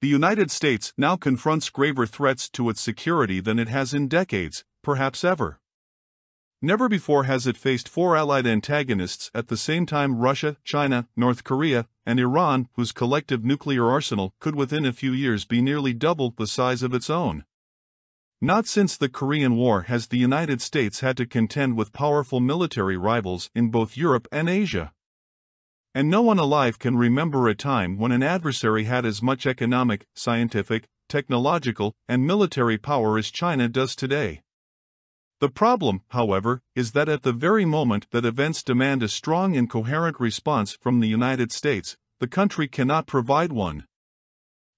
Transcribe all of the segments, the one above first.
The United States now confronts graver threats to its security than it has in decades, perhaps ever. Never before has it faced four allied antagonists at the same time: Russia, China, North Korea, and Iran, whose collective nuclear arsenal could within a few years be nearly double the size of its own. Not since the Korean War has the United States had to contend with powerful military rivals in both Europe and Asia. And no one alive can remember a time when an adversary had as much economic, scientific, technological, and military power as China does today. The problem, however, is that at the very moment that events demand a strong and coherent response from the United States, the country cannot provide one.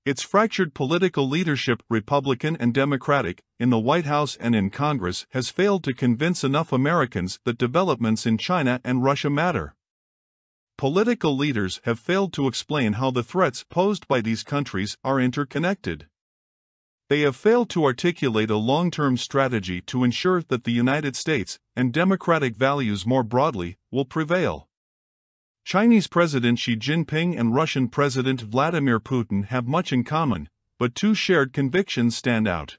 Its fractured political leadership, Republican and Democratic, in the White House and in Congress has failed to convince enough Americans that developments in China and Russia matter. Political leaders have failed to explain how the threats posed by these countries are interconnected. They have failed to articulate a long-term strategy to ensure that the United States, and democratic values more broadly, will prevail. Chinese President Xi Jinping and Russian President Vladimir Putin have much in common, but two shared convictions stand out.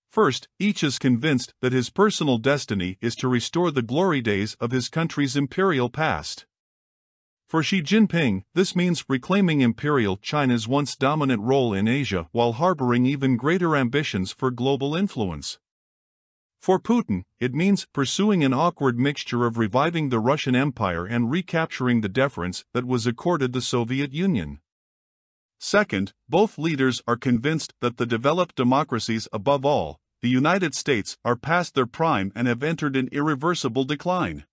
First, each is convinced that his personal destiny is to restore the glory days of his country's imperial past. For Xi Jinping, this means reclaiming Imperial China's once dominant role in Asia while harboring even greater ambitions for global influence. For Putin, it means pursuing an awkward mixture of reviving the Russian Empire and recapturing the deference that was accorded the Soviet Union. Second, both leaders are convinced that the developed democracies, above all, the United States, are past their prime and have entered an irreversible decline.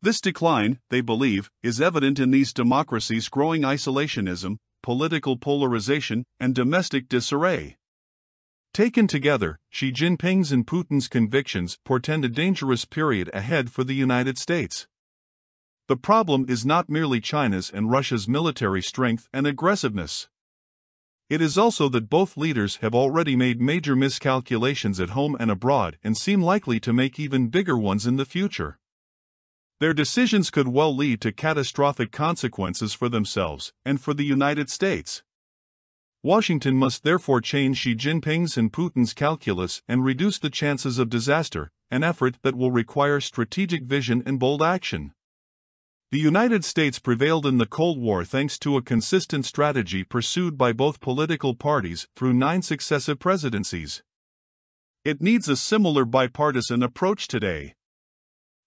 This decline, they believe, is evident in these democracies' growing isolationism, political polarization, and domestic disarray. Taken together, Xi Jinping's and Putin's convictions portend a dangerous period ahead for the United States. The problem is not merely China's and Russia's military strength and aggressiveness. It is also that both leaders have already made major miscalculations at home and abroad and seem likely to make even bigger ones in the future. Their decisions could well lead to catastrophic consequences for themselves and for the United States. Washington must therefore change Xi Jinping's and Putin's calculus and reduce the chances of disaster, an effort that will require strategic vision and bold action. The United States prevailed in the Cold War thanks to a consistent strategy pursued by both political parties through 9 successive presidencies. It needs a similar bipartisan approach today.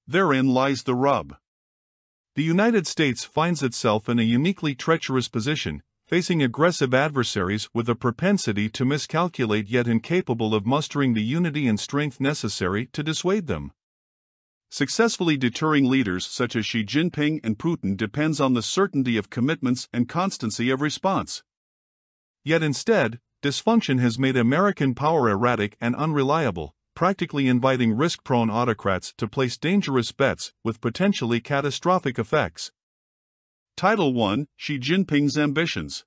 Therein lies the rub. The United States finds itself in a uniquely treacherous position, facing aggressive adversaries with a propensity to miscalculate yet incapable of mustering the unity and strength necessary to dissuade them. Successfully deterring leaders such as Xi Jinping and Putin depends on the certainty of commitments and constancy of response. Yet instead, dysfunction has made American power erratic and unreliable, practically inviting risk-prone autocrats to place dangerous bets with potentially catastrophic effects. Title 1: Xi Jinping's Ambitions.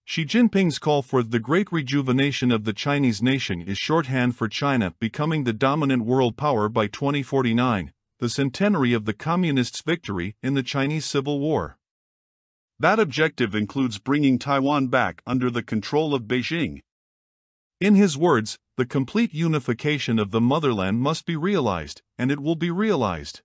Xi Jinping's call for the great rejuvenation of the Chinese nation is shorthand for China becoming the dominant world power by 2049, the centenary of the Communists' victory in the Chinese Civil War. That objective includes bringing Taiwan back under the control of Beijing. In his words, the complete unification of the motherland must be realized, and it will be realized.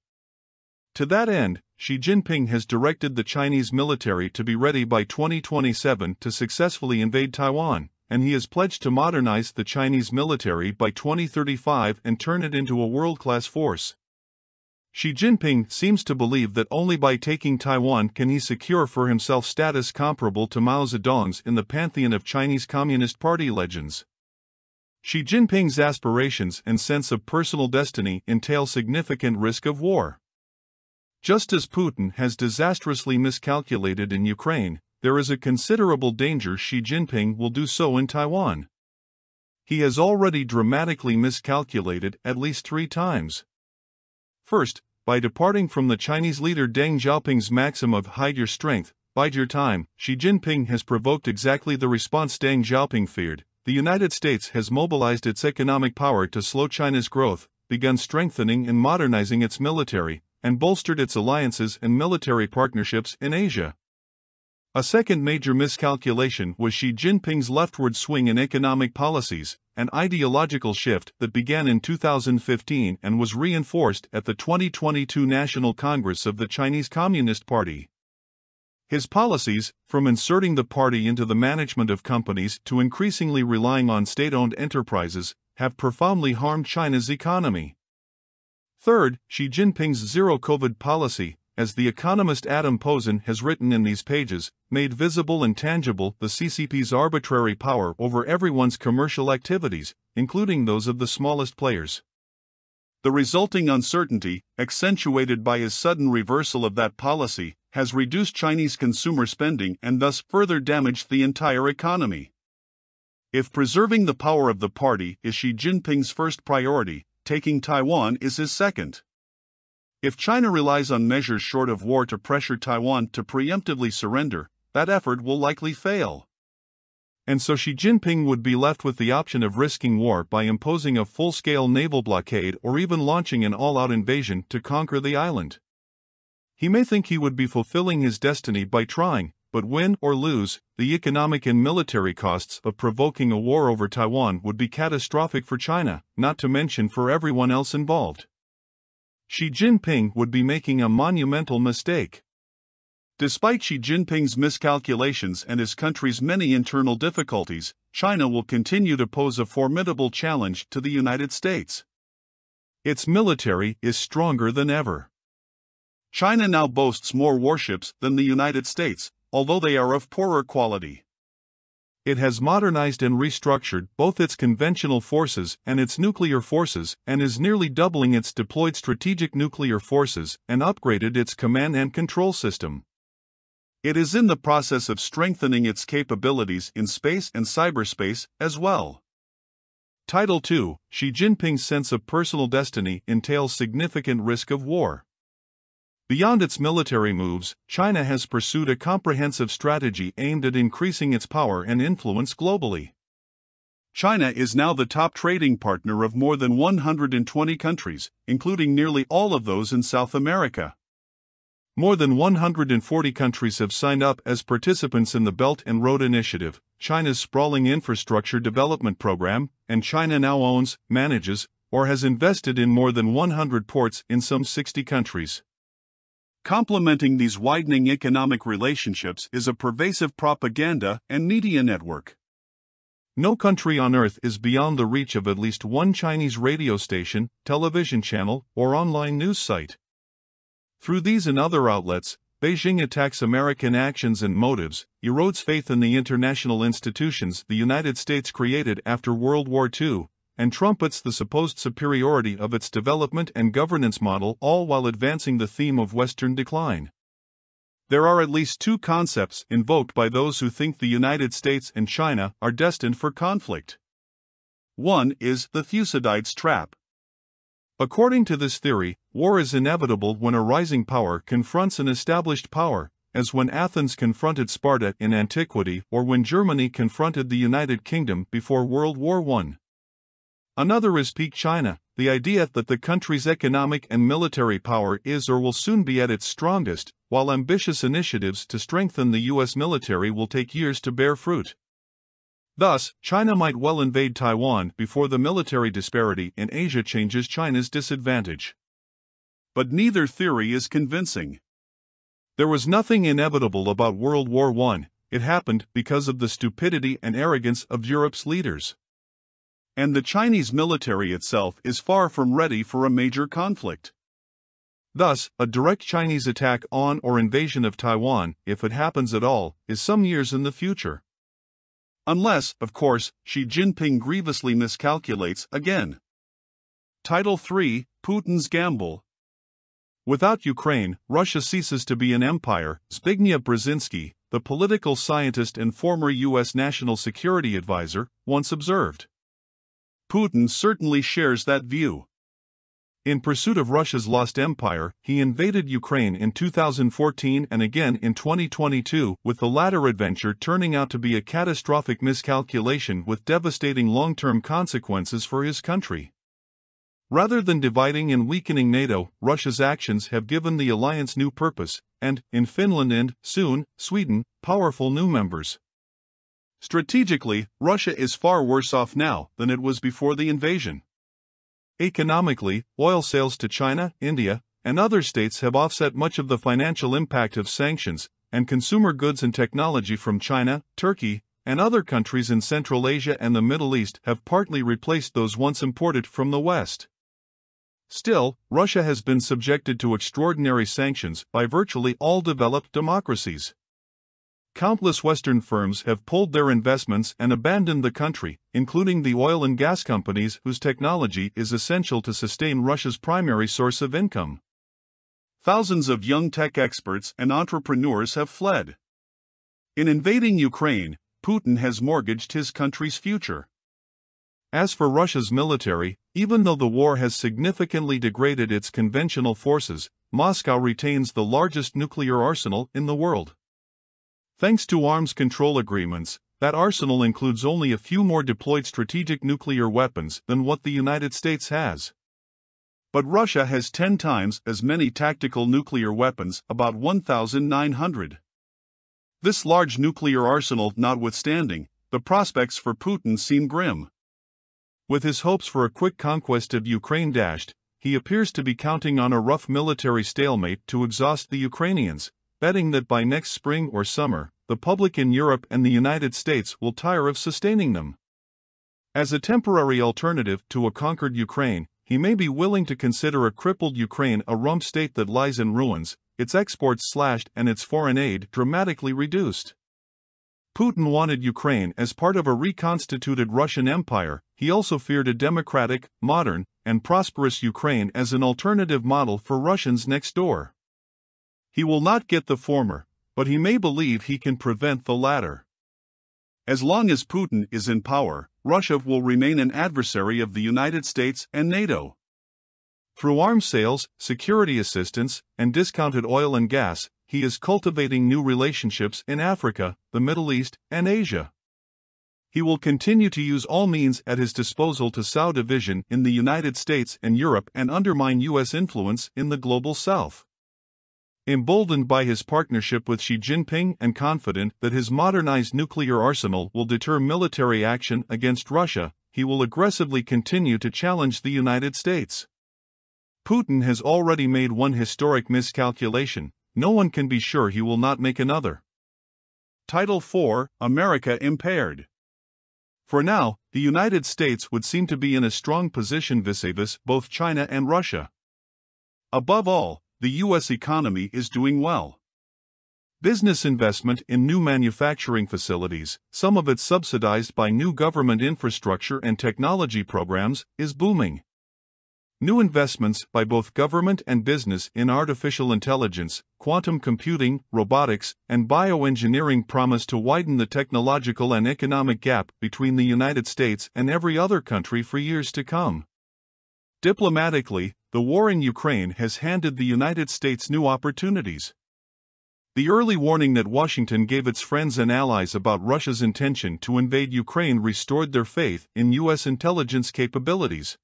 To that end, Xi Jinping has directed the Chinese military to be ready by 2027 to successfully invade Taiwan, and he has pledged to modernize the Chinese military by 2035 and turn it into a world-class force. Xi Jinping seems to believe that only by taking Taiwan can he secure for himself status comparable to Mao Zedong's in the pantheon of Chinese Communist Party legends. Xi Jinping's aspirations and sense of personal destiny entail significant risk of war. Just as Putin has disastrously miscalculated in Ukraine, there is a considerable danger Xi Jinping will do so in Taiwan. He has already dramatically miscalculated at least 3 times. First, by departing from the Chinese leader Deng Xiaoping's maxim of "hide your strength, bide your time," Xi Jinping has provoked exactly the response Deng Xiaoping feared. The United States has mobilized its economic power to slow China's growth, begun strengthening and modernizing its military, and bolstered its alliances and military partnerships in Asia. A second major miscalculation was Xi Jinping's leftward swing in economic policies, an ideological shift that began in 2015 and was reinforced at the 2022 National Congress of the Chinese Communist Party. His policies, from inserting the party into the management of companies to increasingly relying on state-owned enterprises, have profoundly harmed China's economy. Third, Xi Jinping's zero-COVID policy, as the economist Adam Posen has written in these pages, made visible and tangible the CCP's arbitrary power over everyone's commercial activities, including those of the smallest players. The resulting uncertainty, accentuated by his sudden reversal of that policy, has reduced Chinese consumer spending and thus further damaged the entire economy. If preserving the power of the party is Xi Jinping's first priority, taking Taiwan is his second. If China relies on measures short of war to pressure Taiwan to preemptively surrender, that effort will likely fail. And so Xi Jinping would be left with the option of risking war by imposing a full-scale naval blockade or even launching an all-out invasion to conquer the island. He may think he would be fulfilling his destiny by trying, but win or lose, the economic and military costs of provoking a war over Taiwan would be catastrophic for China, not to mention for everyone else involved. Xi Jinping would be making a monumental mistake. Despite Xi Jinping's miscalculations and his country's many internal difficulties, China will continue to pose a formidable challenge to the United States. Its military is stronger than ever. China now boasts more warships than the United States, although they are of poorer quality. It has modernized and restructured both its conventional forces and its nuclear forces and is nearly doubling its deployed strategic nuclear forces and upgraded its command and control system. It is in the process of strengthening its capabilities in space and cyberspace as well. Title II: Xi Jinping's sense of personal destiny entails significant risk of war. Beyond its military moves, China has pursued a comprehensive strategy aimed at increasing its power and influence globally. China is now the top trading partner of more than 120 countries, including nearly all of those in South America. More than 140 countries have signed up as participants in the Belt and Road Initiative, China's sprawling infrastructure development program, and China now owns, manages, or has invested in more than 100 ports in some 60 countries. Complementing these widening economic relationships is a pervasive propaganda and media network. No country on earth is beyond the reach of at least one Chinese radio station, television channel, or online news site. Through these and other outlets, Beijing attacks American actions and motives, erodes faith in the international institutions the United States created after World War II, and trumpets the supposed superiority of its development and governance model, all while advancing the theme of Western decline. There are at least two concepts invoked by those who think the United States and China are destined for conflict. One is the Thucydides trap. According to this theory, war is inevitable when a rising power confronts an established power, as when Athens confronted Sparta in antiquity or when Germany confronted the United Kingdom before World War I. Another is peak China, the idea that the country's economic and military power is or will soon be at its strongest, while ambitious initiatives to strengthen the U.S. military will take years to bear fruit. Thus, China might well invade Taiwan before the military disparity in Asia changes China's disadvantage. But neither theory is convincing. There was nothing inevitable about World War I, it happened because of the stupidity and arrogance of Europe's leaders. And the Chinese military itself is far from ready for a major conflict. Thus, a direct Chinese attack on or invasion of Taiwan, if it happens at all, is some years in the future. Unless, of course, Xi Jinping grievously miscalculates again. Title III: Putin's Gamble. Without Ukraine, Russia ceases to be an empire, Zbigniew Brzezinski, the political scientist and former U.S. National Security Advisor, once observed. Putin certainly shares that view. In pursuit of Russia's lost empire, he invaded Ukraine in 2014 and again in 2022, with the latter adventure turning out to be a catastrophic miscalculation with devastating long-term consequences for his country. Rather than dividing and weakening NATO, Russia's actions have given the alliance new purpose, and, in Finland and, soon, Sweden, powerful new members. Strategically, Russia is far worse off now than it was before the invasion. Economically, oil sales to China, India, and other states have offset much of the financial impact of sanctions, and consumer goods and technology from China, Turkey, and other countries in Central Asia and the Middle East have partly replaced those once imported from the West. Still, Russia has been subjected to extraordinary sanctions by virtually all developed democracies. Countless Western firms have pulled their investments and abandoned the country, including the oil and gas companies whose technology is essential to sustain Russia's primary source of income. Thousands of young tech experts and entrepreneurs have fled. In invading Ukraine, Putin has mortgaged his country's future. As for Russia's military, even though the war has significantly degraded its conventional forces, Moscow retains the largest nuclear arsenal in the world. Thanks to arms control agreements, that arsenal includes only a few more deployed strategic nuclear weapons than what the United States has. But Russia has 10 times as many tactical nuclear weapons, about 1,900. This large nuclear arsenal notwithstanding, the prospects for Putin seem grim. With his hopes for a quick conquest of Ukraine dashed, he appears to be counting on a rough military stalemate to exhaust the Ukrainians, betting that by next spring or summer, the public in Europe and the United States will tire of sustaining them. As a temporary alternative to a conquered Ukraine, he may be willing to consider a crippled Ukraine a rump state that lies in ruins, its exports slashed and its foreign aid dramatically reduced. Putin wanted Ukraine as part of a reconstituted Russian empire. He also feared a democratic, modern, and prosperous Ukraine as an alternative model for Russians next door. He will not get the former, but he may believe he can prevent the latter. As long as Putin is in power, Russia will remain an adversary of the United States and NATO. Through arms sales, security assistance, and discounted oil and gas, he is cultivating new relationships in Africa, the Middle East, and Asia. He will continue to use all means at his disposal to sow division in the United States and Europe and undermine U.S. influence in the global South. Emboldened by his partnership with Xi Jinping and confident that his modernized nuclear arsenal will deter military action against Russia, he will aggressively continue to challenge the United States. Putin has already made one historic miscalculation. No one can be sure he will not make another. Title 4: America Impaired. For now, the United States would seem to be in a strong position vis-a-vis both China and Russia. Above all, the U.S. economy is doing well. Business investment in new manufacturing facilities, some of it subsidized by new government infrastructure and technology programs, is booming. New investments by both government and business in artificial intelligence, quantum computing, robotics, and bioengineering promise to widen the technological and economic gap between the United States and every other country for years to come. Diplomatically, the war in Ukraine has handed the United States new opportunities. The early warning that Washington gave its friends and allies about Russia's intention to invade Ukraine restored their faith in U.S. intelligence capabilities.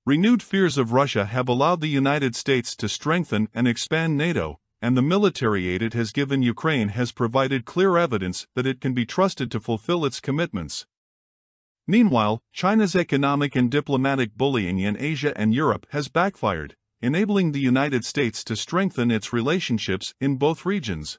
Renewed fears of Russia have allowed the United States to strengthen and expand NATO, and the military aid it has given Ukraine has provided clear evidence that it can be trusted to fulfill its commitments. Meanwhile, China's economic and diplomatic bullying in Asia and Europe has backfired, enabling the United States to strengthen its relationships in both regions.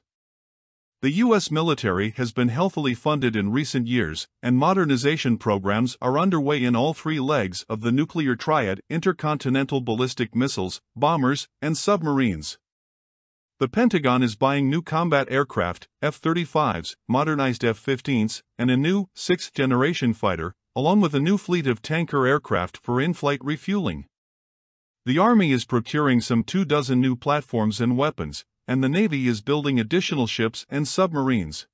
The U.S. military has been healthily funded in recent years, and modernization programs are underway in all three legs of the nuclear triad: intercontinental ballistic missiles, bombers, and submarines. The Pentagon is buying new combat aircraft, F-35s, modernized F-15s, and a new, sixth-generation fighter, along with a new fleet of tanker aircraft for in-flight refueling. The Army is procuring some 24 new platforms and weapons, and the Navy is building additional ships and submarines.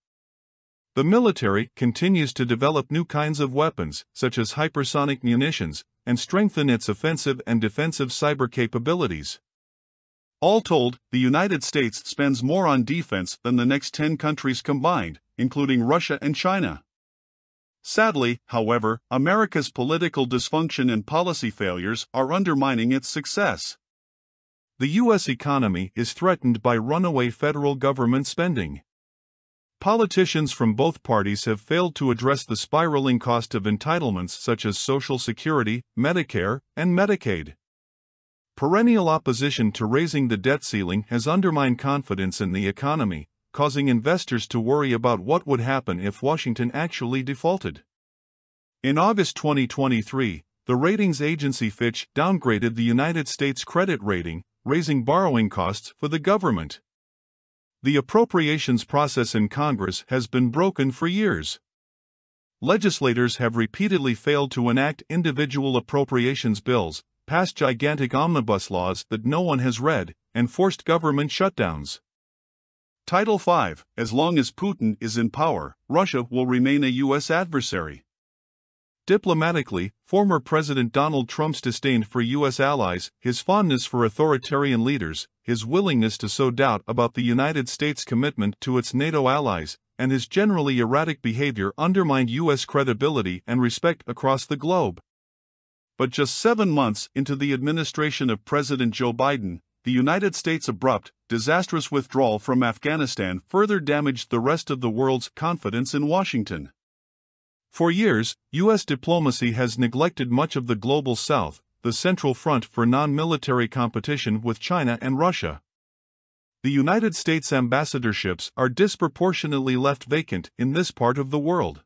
The military continues to develop new kinds of weapons, such as hypersonic munitions, and strengthen its offensive and defensive cyber capabilities. All told, the United States spends more on defense than the next 10 countries combined, including Russia and China. Sadly, however, America's political dysfunction and policy failures are undermining its success. The U.S. economy is threatened by runaway federal government spending. Politicians from both parties have failed to address the spiraling cost of entitlements such as Social Security, Medicare, and Medicaid. Perennial opposition to raising the debt ceiling has undermined confidence in the economy, causing investors to worry about what would happen if Washington actually defaulted. In August 2023, the ratings agency Fitch downgraded the United States credit rating, raising borrowing costs for the government. The appropriations process in Congress has been broken for years. Legislators have repeatedly failed to enact individual appropriations bills, passed gigantic omnibus laws that no one has read, and forced government shutdowns. Title 5: As long as Putin is in power, Russia will remain a U.S. adversary. Diplomatically, former President Donald Trump's disdain for U.S. allies, his fondness for authoritarian leaders, his willingness to sow doubt about the United States' commitment to its NATO allies, and his generally erratic behavior undermined U.S. credibility and respect across the globe. But just 7 months into the administration of President Joe Biden, the United States' abrupt, disastrous withdrawal from Afghanistan further damaged the rest of the world's confidence in Washington. For years, U.S. diplomacy has neglected much of the global South, the central front for non-military competition with China and Russia. The United States ambassadorships are disproportionately left vacant in this part of the world.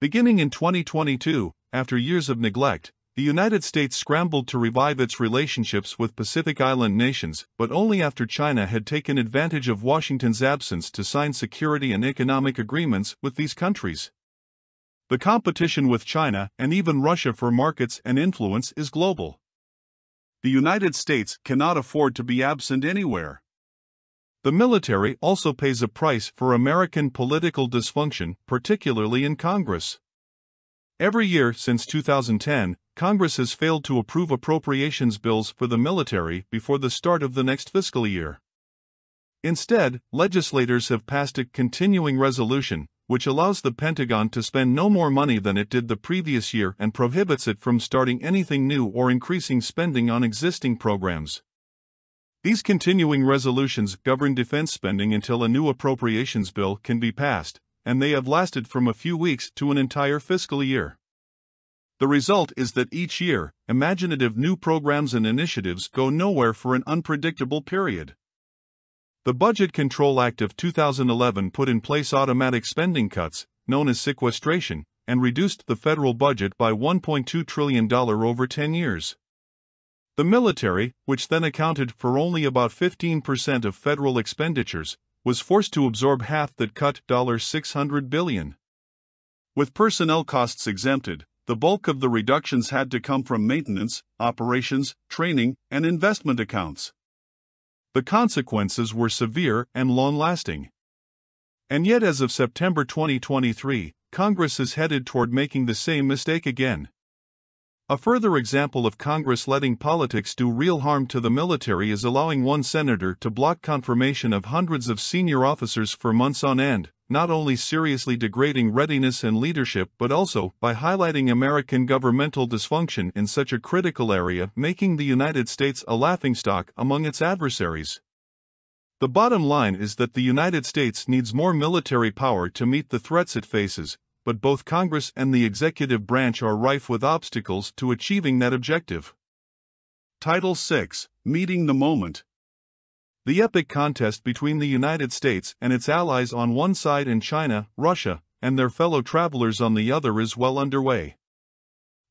Beginning in 2022, after years of neglect, the United States scrambled to revive its relationships with Pacific Island nations, but only after China had taken advantage of Washington's absence to sign security and economic agreements with these countries. The competition with China and even Russia for markets and influence is global. The United States cannot afford to be absent anywhere. The military also pays a price for American political dysfunction, particularly in Congress. Every year since 2010, Congress has failed to approve appropriations bills for the military before the start of the next fiscal year. Instead, legislators have passed a continuing resolution, which allows the Pentagon to spend no more money than it did the previous year and prohibits it from starting anything new or increasing spending on existing programs. These continuing resolutions govern defense spending until a new appropriations bill can be passed, and they have lasted from a few weeks to an entire fiscal year. The result is that each year, imaginative new programs and initiatives go nowhere for an unpredictable period. The Budget Control Act of 2011 put in place automatic spending cuts, known as sequestration, and reduced the federal budget by $1.2 trillion over 10 years. The military, which then accounted for only about 15% of federal expenditures, was forced to absorb half that cut, $600 billion. With personnel costs exempted, the bulk of the reductions had to come from maintenance, operations, training, and investment accounts. The consequences were severe and long-lasting. And yet, as of September 2023, Congress is headed toward making the same mistake again. A further example of Congress letting politics do real harm to the military is allowing one senator to block confirmation of hundreds of senior officers for months on end, not only seriously degrading readiness and leadership but also, by highlighting American governmental dysfunction in such a critical area, making the United States a laughingstock among its adversaries. The bottom line is that the United States needs more military power to meet the threats it faces, but both Congress and the executive branch are rife with obstacles to achieving that objective. Title 6: Meeting the Moment. The epic contest between the United States and its allies on one side and China, Russia, and their fellow travelers on the other is well underway.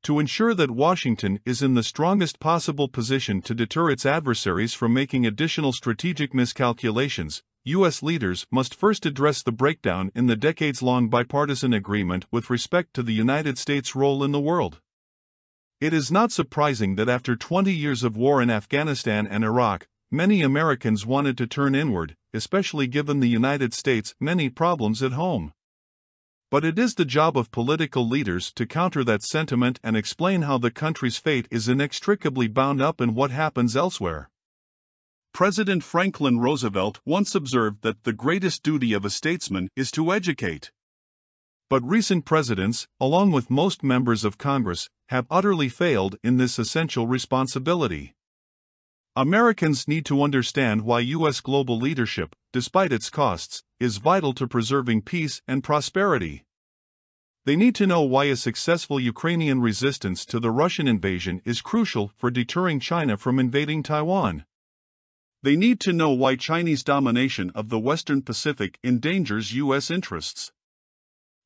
To ensure that Washington is in the strongest possible position to deter its adversaries from making additional strategic miscalculations, U.S. leaders must first address the breakdown in the decades-long bipartisan agreement with respect to the United States' role in the world. It is not surprising that after 20 years of war in Afghanistan and Iraq, many Americans wanted to turn inward, especially given the United States' many problems at home. But it is the job of political leaders to counter that sentiment and explain how the country's fate is inextricably bound up in what happens elsewhere. President Franklin Roosevelt once observed that the greatest duty of a statesman is to educate. But recent presidents, along with most members of Congress, have utterly failed in this essential responsibility. Americans need to understand why U.S. global leadership, despite its costs, is vital to preserving peace and prosperity. They need to know why a successful Ukrainian resistance to the Russian invasion is crucial for deterring China from invading Taiwan. They need to know why Chinese domination of the Western Pacific endangers U.S. interests.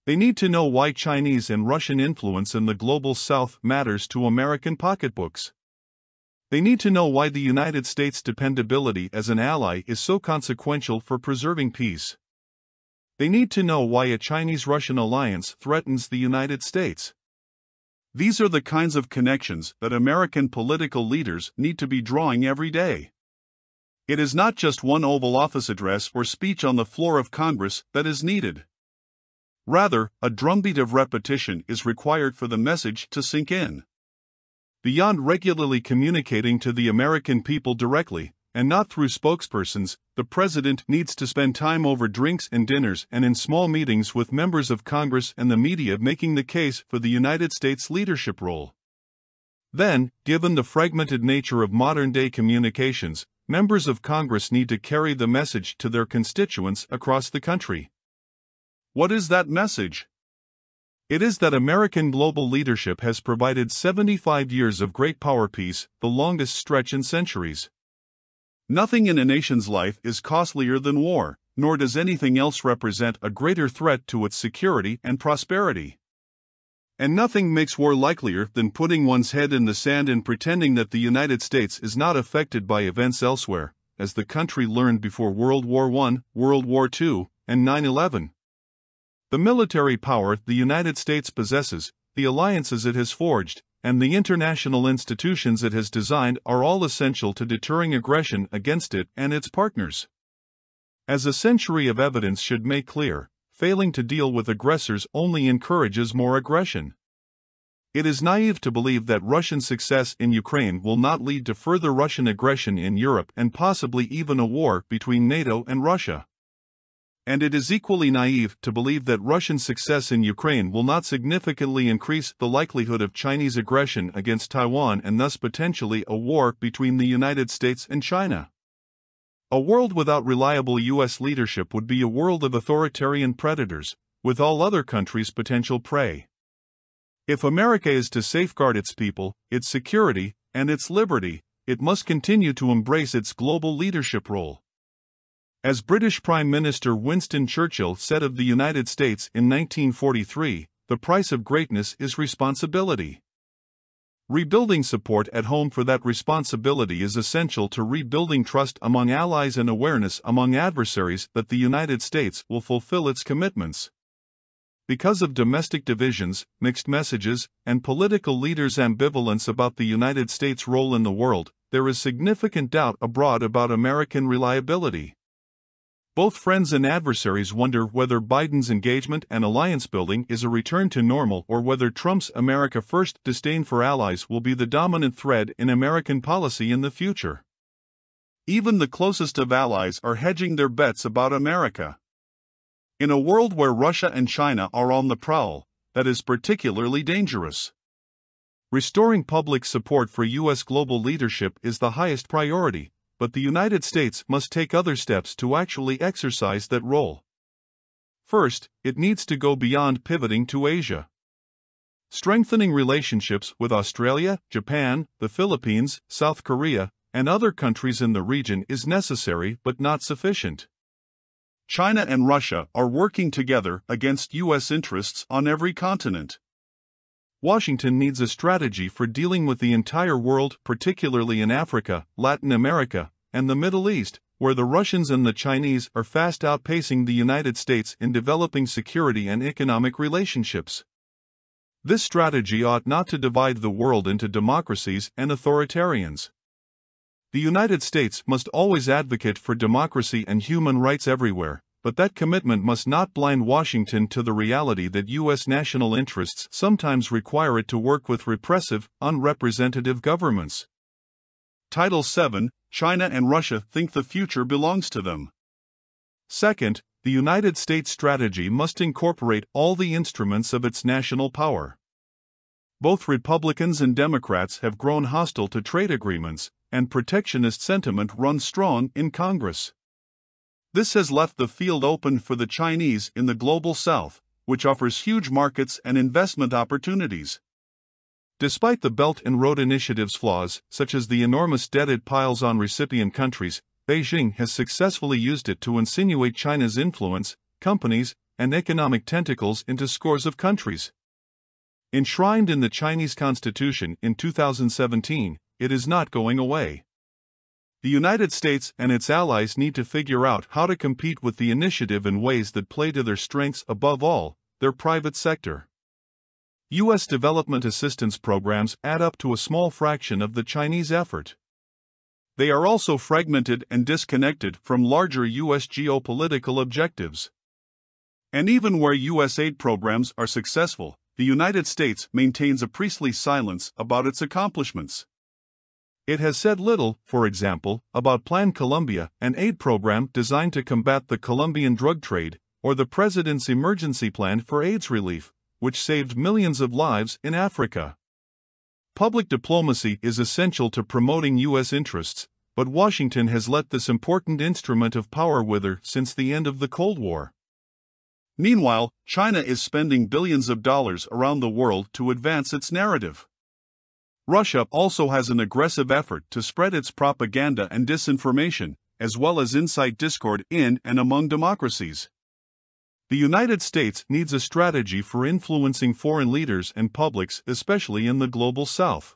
They need to know why Chinese and Russian influence in the global South matters to American pocketbooks. They need to know why the United States' dependability as an ally is so consequential for preserving peace. They need to know why a Chinese-Russian alliance threatens the United States. These are the kinds of connections that American political leaders need to be drawing every day. It is not just one Oval Office address or speech on the floor of Congress that is needed. Rather, a drumbeat of repetition is required for the message to sink in. Beyond regularly communicating to the American people directly, and not through spokespersons, the president needs to spend time over drinks and dinners and in small meetings with members of Congress and the media making the case for the United States leadership role. Then, given the fragmented nature of modern-day communications, members of Congress need to carry the message to their constituents across the country. What is that message? It is that American global leadership has provided 75 years of great power peace, the longest stretch in centuries. Nothing in a nation's life is costlier than war, nor does anything else represent a greater threat to its security and prosperity. And nothing makes war likelier than putting one's head in the sand and pretending that the United States is not affected by events elsewhere, as the country learned before World War I, World War II, and 9/11. The military power the United States possesses, the alliances it has forged, and the international institutions it has designed are all essential to deterring aggression against it and its partners. As a century of evidence should make clear, failing to deal with aggressors only encourages more aggression. It is naive to believe that Russian success in Ukraine will not lead to further Russian aggression in Europe and possibly even a war between NATO and Russia. And it is equally naive to believe that Russian success in Ukraine will not significantly increase the likelihood of Chinese aggression against Taiwan and thus potentially a war between the United States and China. A world without reliable U.S. leadership would be a world of authoritarian predators, with all other countries potential prey. If America is to safeguard its people, its security, and its liberty, it must continue to embrace its global leadership role. As British Prime Minister Winston Churchill said of the United States in 1943, the price of greatness is responsibility. Rebuilding support at home for that responsibility is essential to rebuilding trust among allies and awareness among adversaries that the United States will fulfill its commitments. Because of domestic divisions, mixed messages, and political leaders' ambivalence about the United States' role in the world, there is significant doubt abroad about American reliability. Both friends and adversaries wonder whether Biden's engagement and alliance building is a return to normal or whether Trump's America First disdain for allies will be the dominant thread in American policy in the future. Even the closest of allies are hedging their bets about America. In a world where Russia and China are on the prowl, that is particularly dangerous. Restoring public support for U.S. global leadership is the highest priority, but the United States must take other steps to actually exercise that role. First, it needs to go beyond pivoting to Asia. Strengthening relationships with Australia, Japan, the Philippines, South Korea, and other countries in the region is necessary but not sufficient. China and Russia are working together against U.S. interests on every continent. Washington needs a strategy for dealing with the entire world, particularly in Africa, Latin America, and the Middle East, where the Russians and the Chinese are fast outpacing the United States in developing security and economic relationships. This strategy ought not to divide the world into democracies and authoritarians. The United States must always advocate for democracy and human rights everywhere, but that commitment must not blind Washington to the reality that U.S. national interests sometimes require it to work with repressive, unrepresentative governments. Title 7, China and Russia think the future belongs to them. Second, the United States strategy must incorporate all the instruments of its national power. Both Republicans and Democrats have grown hostile to trade agreements, and protectionist sentiment runs strong in Congress. This has left the field open for the Chinese in the global south, which offers huge markets and investment opportunities. Despite the Belt and Road Initiative's flaws, such as the enormous debt it piles on recipient countries, Beijing has successfully used it to insinuate China's influence, companies, and economic tentacles into scores of countries. Enshrined in the Chinese Constitution in 2017, it is not going away. The United States and its allies need to figure out how to compete with the initiative in ways that play to their strengths, above all, their private sector. U.S. development assistance programs add up to a small fraction of the Chinese effort. They are also fragmented and disconnected from larger U.S. geopolitical objectives. And even where U.S. aid programs are successful, the United States maintains a priestly silence about its accomplishments. It has said little, for example, about Plan Colombia, an aid program designed to combat the Colombian drug trade, or the President's emergency plan for AIDS relief, which saved millions of lives in Africa. Public diplomacy is essential to promoting U.S. interests, but Washington has let this important instrument of power wither since the end of the Cold War. Meanwhile, China is spending billions of dollars around the world to advance its narrative. Russia also has an aggressive effort to spread its propaganda and disinformation, as well as incite discord in and among democracies. The United States needs a strategy for influencing foreign leaders and publics, especially in the global south.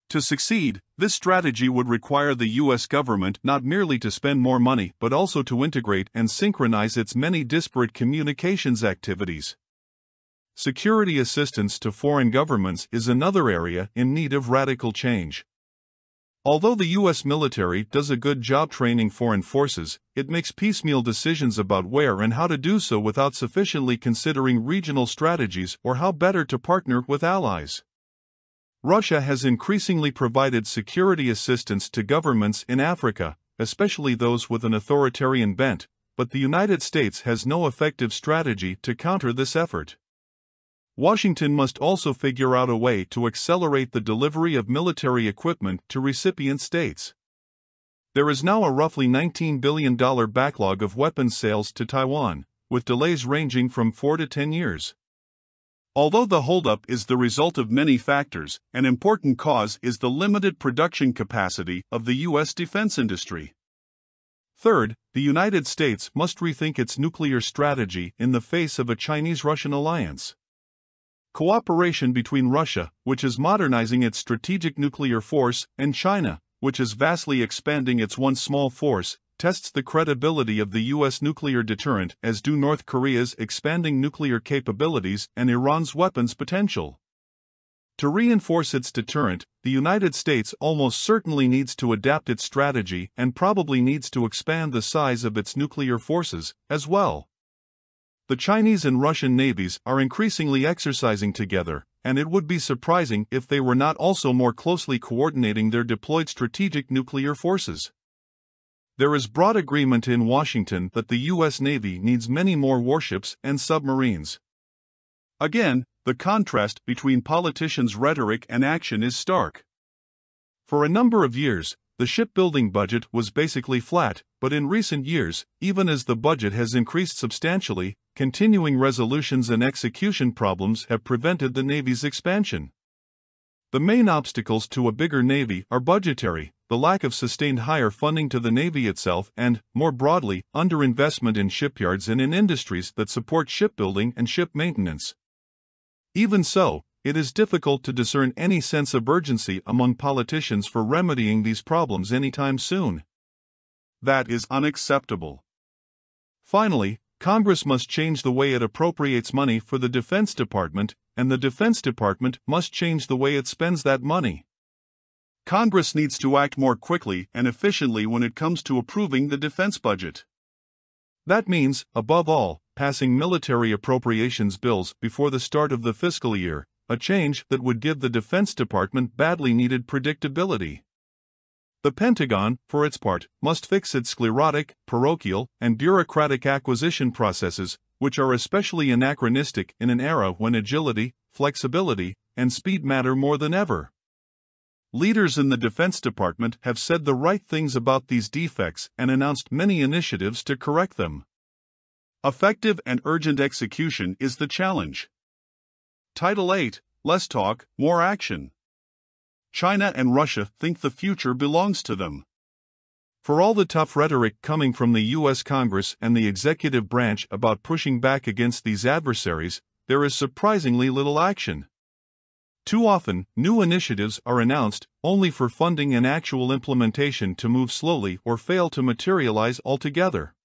To succeed, this strategy would require the U.S. government not merely to spend more money but also to integrate and synchronize its many disparate communications activities. Security assistance to foreign governments is another area in need of radical change. Although the U.S. military does a good job training foreign forces, it makes piecemeal decisions about where and how to do so without sufficiently considering regional strategies or how better to partner with allies. Russia has increasingly provided security assistance to governments in Africa, especially those with an authoritarian bent, but the United States has no effective strategy to counter this effort. Washington must also figure out a way to accelerate the delivery of military equipment to recipient states. There is now a roughly $19 billion backlog of weapons sales to Taiwan, with delays ranging from 4 to 10 years. Although the holdup is the result of many factors, an important cause is the limited production capacity of the U.S. defense industry. Third, the United States must rethink its nuclear strategy in the face of a Chinese-Russian alliance. Cooperation between Russia, which is modernizing its strategic nuclear force, and China, which is vastly expanding its once small force, tests the credibility of the U.S. nuclear deterrent, as do North Korea's expanding nuclear capabilities and Iran's weapons potential. To reinforce its deterrent, the United States almost certainly needs to adapt its strategy and probably needs to expand the size of its nuclear forces, as well. The Chinese and Russian navies are increasingly exercising together, and it would be surprising if they were not also more closely coordinating their deployed strategic nuclear forces. There is broad agreement in Washington that the U.S. Navy needs many more warships and submarines. Again, the contrast between politicians' rhetoric and action is stark. For a number of years, the shipbuilding budget was basically flat, but in recent years, even as the budget has increased substantially, continuing resolutions and execution problems have prevented the Navy's expansion. The main obstacles to a bigger Navy are budgetary, the lack of sustained higher funding to the Navy itself, and, more broadly, underinvestment in shipyards and in industries that support shipbuilding and ship maintenance. Even so, it is difficult to discern any sense of urgency among politicians for remedying these problems anytime soon. That is unacceptable. Finally, Congress must change the way it appropriates money for the Defense Department, and the Defense Department must change the way it spends that money. Congress needs to act more quickly and efficiently when it comes to approving the defense budget. That means, above all, passing military appropriations bills before the start of the fiscal year, a change that would give the Defense Department badly needed predictability. The Pentagon, for its part, must fix its sclerotic, parochial, and bureaucratic acquisition processes, which are especially anachronistic in an era when agility, flexibility, and speed matter more than ever. Leaders in the Defense Department have said the right things about these defects and announced many initiatives to correct them. Effective and urgent execution is the challenge. Title 8: Less talk, more action. China and Russia think the future belongs to them. For all the tough rhetoric coming from the U.S. Congress and the executive branch about pushing back against these adversaries, there is surprisingly little action. Too often, new initiatives are announced only for funding and actual implementation to move slowly or fail to materialize altogether.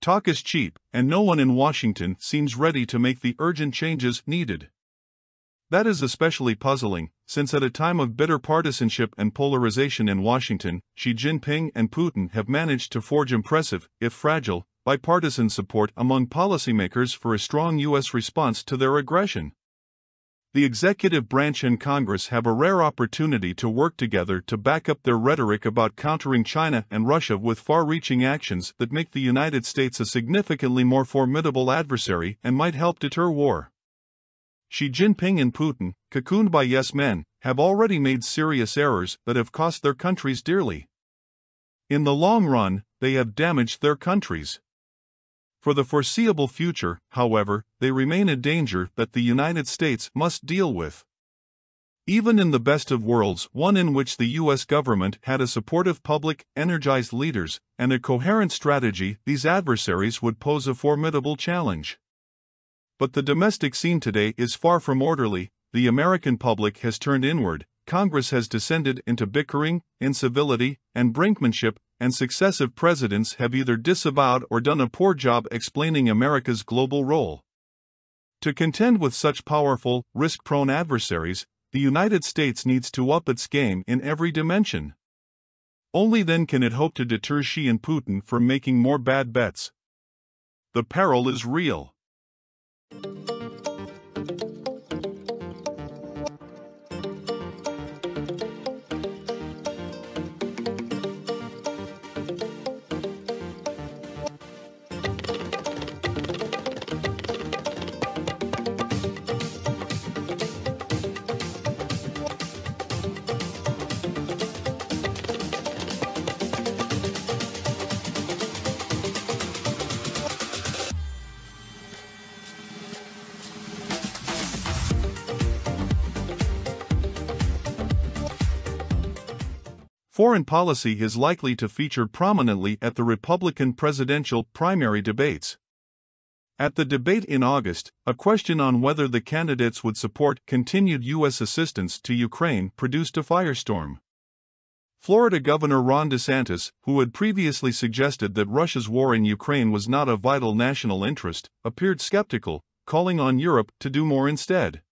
Talk is cheap, and no one in Washington seems ready to make the urgent changes needed. That is especially puzzling, since at a time of bitter partisanship and polarization in Washington, Xi Jinping and Putin have managed to forge impressive, if fragile, bipartisan support among policymakers for a strong U.S. response to their aggression. The executive branch and Congress have a rare opportunity to work together to back up their rhetoric about countering China and Russia with far-reaching actions that make the United States a significantly more formidable adversary and might help deter war. Xi Jinping and Putin, cocooned by yes-men, have already made serious errors that have cost their countries dearly. In the long run, they have damaged their countries. For the foreseeable future, however, they remain a danger that the United States must deal with. Even in the best of worlds, one in which the U.S. government had a supportive public, energized leaders, and a coherent strategy, these adversaries would pose a formidable challenge. But the domestic scene today is far from orderly. The American public has turned inward, Congress has descended into bickering, incivility, and brinkmanship, and successive presidents have either disavowed or done a poor job explaining America's global role. To contend with such powerful, risk-prone adversaries, the United States needs to up its game in every dimension. Only then can it hope to deter Xi and Putin from making more bad bets. The peril is real. Foreign policy is likely to feature prominently at the Republican presidential primary debates. At the debate in August, a question on whether the candidates would support continued U.S. assistance to Ukraine produced a firestorm. Florida Governor Ron DeSantis, who had previously suggested that Russia's war in Ukraine was not a vital national interest, appeared skeptical, calling on Europe to do more instead.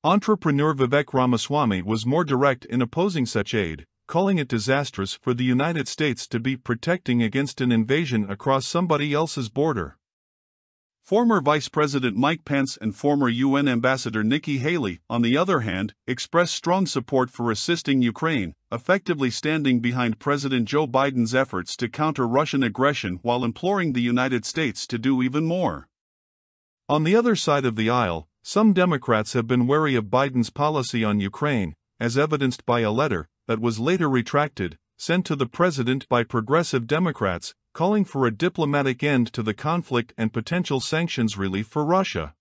Entrepreneur Vivek Ramaswamy was more direct in opposing such aid, calling it disastrous for the United States to be protecting against an invasion across somebody else's border. Former Vice President Mike Pence and former UN Ambassador Nikki Haley, on the other hand, expressed strong support for assisting Ukraine, effectively standing behind President Joe Biden's efforts to counter Russian aggression while imploring the United States to do even more. On the other side of the aisle, some Democrats have been wary of Biden's policy on Ukraine, as evidenced by a letter that was later retracted, sent to the president by progressive Democrats, calling for a diplomatic end to the conflict and potential sanctions relief for Russia.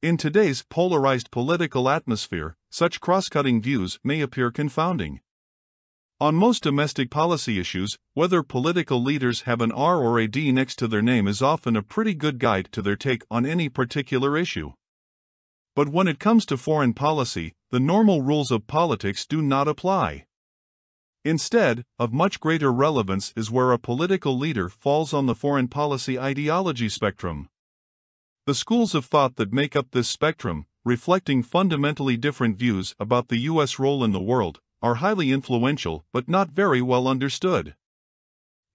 In today's polarized political atmosphere, such cross-cutting views may appear confounding. On most domestic policy issues, whether political leaders have an R or a D next to their name is often a pretty good guide to their take on any particular issue. But when it comes to foreign policy, the normal rules of politics do not apply. Instead, of much greater relevance is where a political leader falls on the foreign policy ideology spectrum. The schools of thought that make up this spectrum, reflecting fundamentally different views about the U.S. role in the world, are highly influential but not very well understood.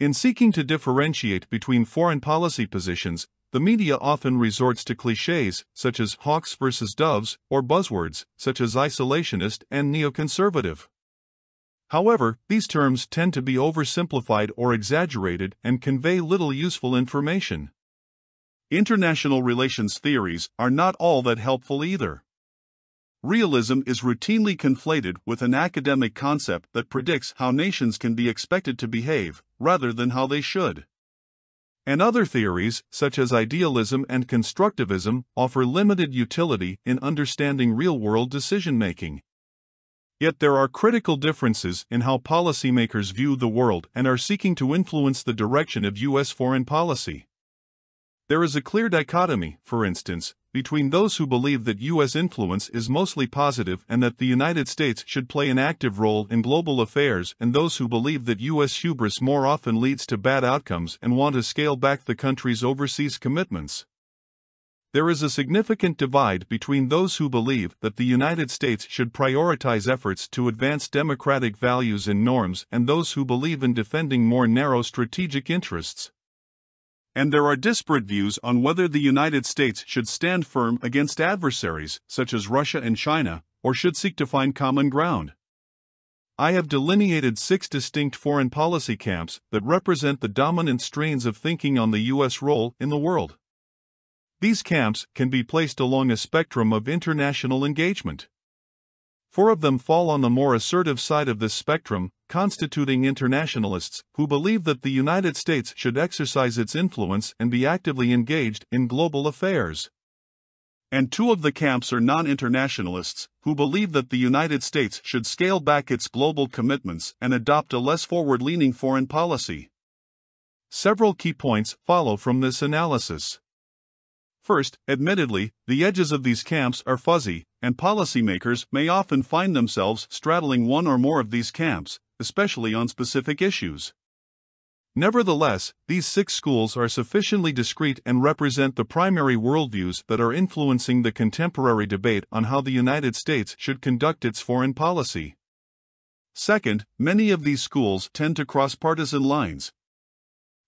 In seeking to differentiate between foreign policy positions, the media often resorts to clichés such as hawks versus doves, or buzzwords such as isolationist and neoconservative. However, these terms tend to be oversimplified or exaggerated and convey little useful information. International relations theories are not all that helpful either. Realism is routinely conflated with an academic concept that predicts how nations can be expected to behave, rather than how they should. And other theories, such as idealism and constructivism, offer limited utility in understanding real-world decision-making. Yet there are critical differences in how policymakers view the world and are seeking to influence the direction of U.S. foreign policy. There is a clear dichotomy, for instance, between those who believe that U.S. influence is mostly positive and that the United States should play an active role in global affairs and those who believe that U.S. hubris more often leads to bad outcomes and want to scale back the country's overseas commitments. There is a significant divide between those who believe that the United States should prioritize efforts to advance democratic values and norms and those who believe in defending more narrow strategic interests. And there are disparate views on whether the United States should stand firm against adversaries, such as Russia and China, or should seek to find common ground. I have delineated 6 distinct foreign policy camps that represent the dominant strains of thinking on the U.S. role in the world. These camps can be placed along a spectrum of international engagement. 4 of them fall on the more assertive side of this spectrum, constituting internationalists who believe that the United States should exercise its influence and be actively engaged in global affairs. And 2 of the camps are non-internationalists who believe that the United States should scale back its global commitments and adopt a less forward-leaning foreign policy. Several key points follow from this analysis. First, admittedly, the edges of these camps are fuzzy, and policymakers may often find themselves straddling one or more of these camps, especially on specific issues. Nevertheless, these 6 schools are sufficiently discrete and represent the primary worldviews that are influencing the contemporary debate on how the United States should conduct its foreign policy. Second, many of these schools tend to cross partisan lines.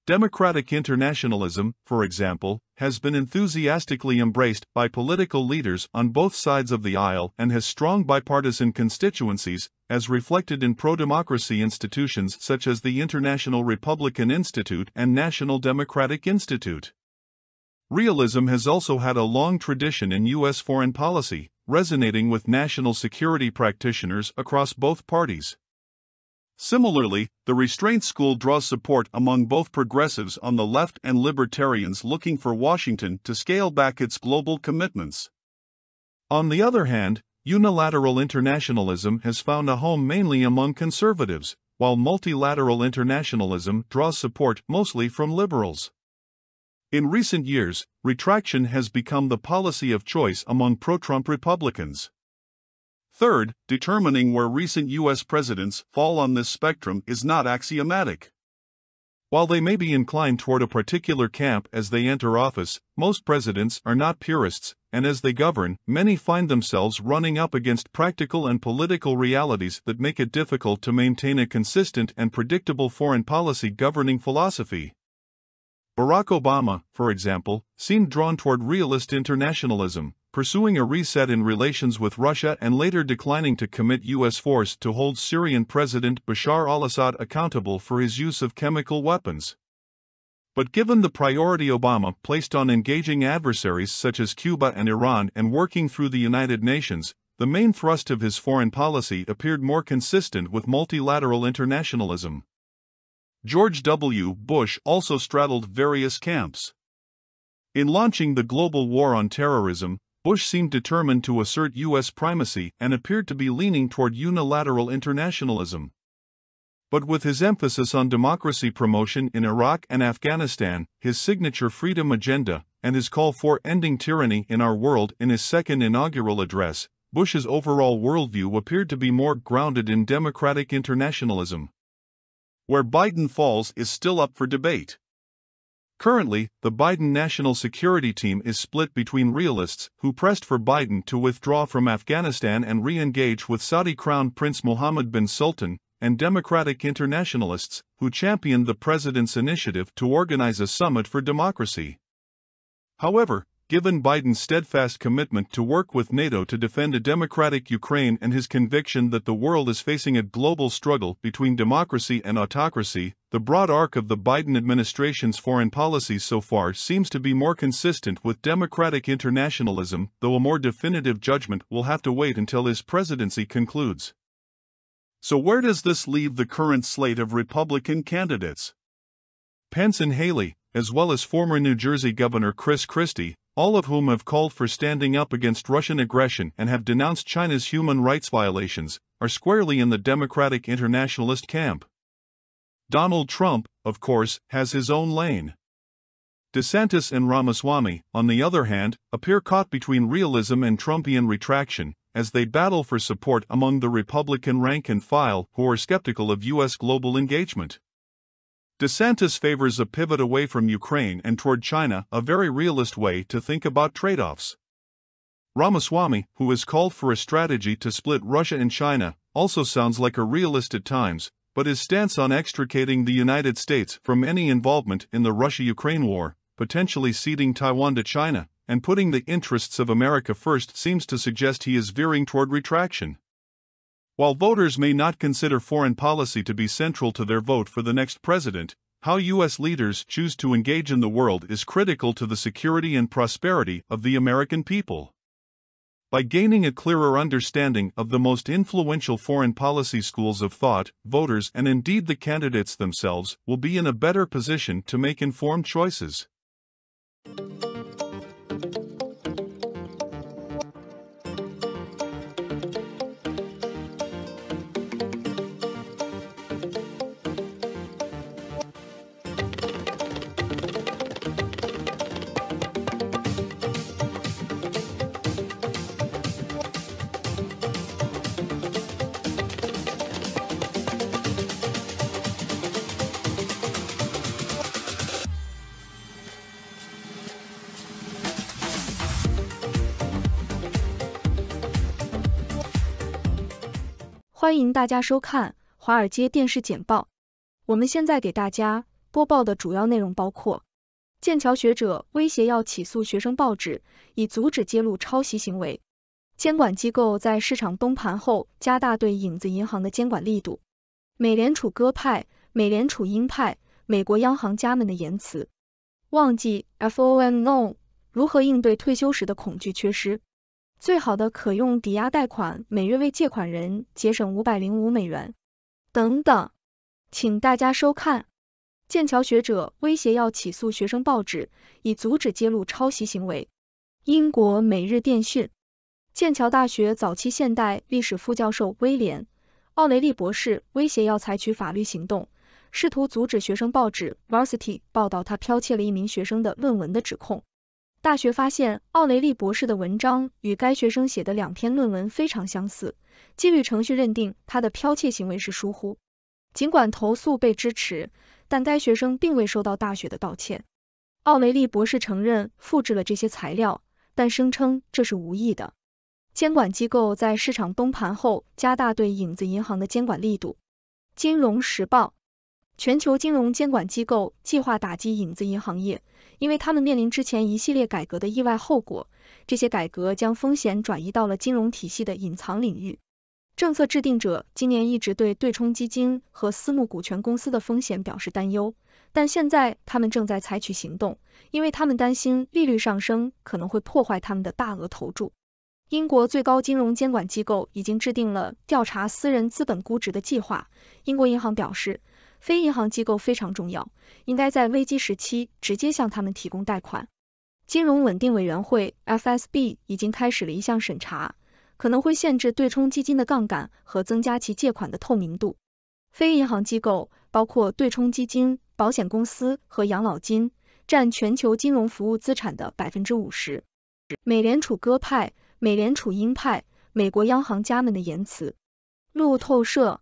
Democratic internationalism, for example, has been enthusiastically embraced by political leaders on both sides of the aisle and has strong bipartisan constituencies, as reflected in pro-democracy institutions such as the International Republican Institute and National Democratic Institute. Realism has also had a long tradition in U.S. foreign policy, resonating with national security practitioners across both parties. Similarly, the restraint school draws support among both progressives on the left and libertarians looking for Washington to scale back its global commitments. On the other hand, unilateral internationalism has found a home mainly among conservatives, while multilateral internationalism draws support mostly from liberals. In recent years, retraction has become the policy of choice among pro-Trump Republicans. Third, determining where recent U.S. presidents fall on this spectrum is not axiomatic. While they may be inclined toward a particular camp as they enter office, most presidents are not purists, and as they govern, many find themselves running up against practical and political realities that make it difficult to maintain a consistent and predictable foreign policy governing philosophy. Barack Obama, for example, seemed drawn toward realist internationalism, pursuing a reset in relations with Russia and later declining to commit U.S. force to hold Syrian President Bashar al-Assad accountable for his use of chemical weapons. But given the priority Obama placed on engaging adversaries such as Cuba and Iran and working through the United Nations, the main thrust of his foreign policy appeared more consistent with multilateral internationalism. George W. Bush also straddled various camps. In launching the global war on terrorism, Bush seemed determined to assert U.S. primacy and appeared to be leaning toward unilateral internationalism. But with his emphasis on democracy promotion in Iraq and Afghanistan, his signature freedom agenda, and his call for ending tyranny in our world in his second inaugural address, Bush's overall worldview appeared to be more grounded in democratic internationalism. Where Biden falls is still up for debate. Currently, the Biden National Security Team is split between realists who pressed for Biden to withdraw from Afghanistan and re-engage with Saudi Crown Prince Mohammed bin Sultan, and Democratic internationalists who championed the president's initiative to organize a summit for democracy. However, given Biden's steadfast commitment to work with NATO to defend a democratic Ukraine and his conviction that the world is facing a global struggle between democracy and autocracy, the broad arc of the Biden administration's foreign policy so far seems to be more consistent with democratic internationalism, though a more definitive judgment will have to wait until his presidency concludes. So where does this leave the current slate of Republican candidates? Pence and Haley, as well as former New Jersey Governor Chris Christie, all of whom have called for standing up against Russian aggression and have denounced China's human rights violations, are squarely in the Democratic internationalist camp. Donald Trump, of course, has his own lane. DeSantis and Ramaswamy, on the other hand, appear caught between realism and Trumpian retraction, as they battle for support among the Republican rank and file who are skeptical of U.S. global engagement. DeSantis favors a pivot away from Ukraine and toward China, a very realist way to think about trade-offs. Ramaswamy, who has called for a strategy to split Russia and China, also sounds like a realist at times, but his stance on extricating the United States from any involvement in the Russia-Ukraine war, potentially ceding Taiwan to China, and putting the interests of America first seems to suggest he is veering toward retraction. While voters may not consider foreign policy to be central to their vote for the next president, how U.S. leaders choose to engage in the world is critical to the security and prosperity of the American people. By gaining a clearer understanding of the most influential foreign policy schools of thought, voters and indeed the candidates themselves will be in a better position to make informed choices.欢迎大家收看华尔街电视简报。我们现在给大家播报的主要内容包括：剑桥学者威胁要起诉学生报纸，以阻止揭露抄袭行为；监管机构在市场崩盘后加大对影子银行的监管力度；美联储鸽派、美联储鹰派、美国央行家们的言辞；忘记 FOMO 如何应对退休时的恐惧缺失。最好的可用抵押贷款，每月为借款人节省$505等等。请大家收看。剑桥学者威胁要起诉学生报纸，以阻止揭露抄袭行为。英国每日电讯。剑桥大学早期现代历史副教授威廉·奥雷利博士威胁要采取法律行动，试图阻止学生报纸 Varsity 报道他剽窃了一名学生的论文的指控。大学发现奥雷利博士的文章与该学生写的2篇论文非常相似，纪律程序认定他的剽窃行为是疏忽。尽管投诉被支持，但该学生并未收到大学的道歉。奥雷利博士承认复制了这些材料，但声称这是无意的。监管机构在市场崩盘后加大对影子银行的监管力度。金融时报。全球金融监管机构计划打击影子银行业，因为他们面临之前一系列改革的意外后果，这些改革将风险转移到了金融体系的隐藏领域。政策制定者今年一直对对冲基金和私募股权公司的风险表示担忧，但现在他们正在采取行动，因为他们担心利率上升可能会破坏他们的大额投注。英国最高金融监管机构已经制定了调查私人资本估值的计划。英国银行表示，非银行机构非常重要，应该在危机时期直接向他们提供贷款。金融稳定委员会 FSB 已经开始了一项审查，可能会限制对冲基金的杠杆和增加其借款的透明度。非银行机构包括对冲基金、保险公司和养老金，占全球金融服务资产的 50%。美联储鸽派、美联储鹰派、美国央行家们的言辞。路透社。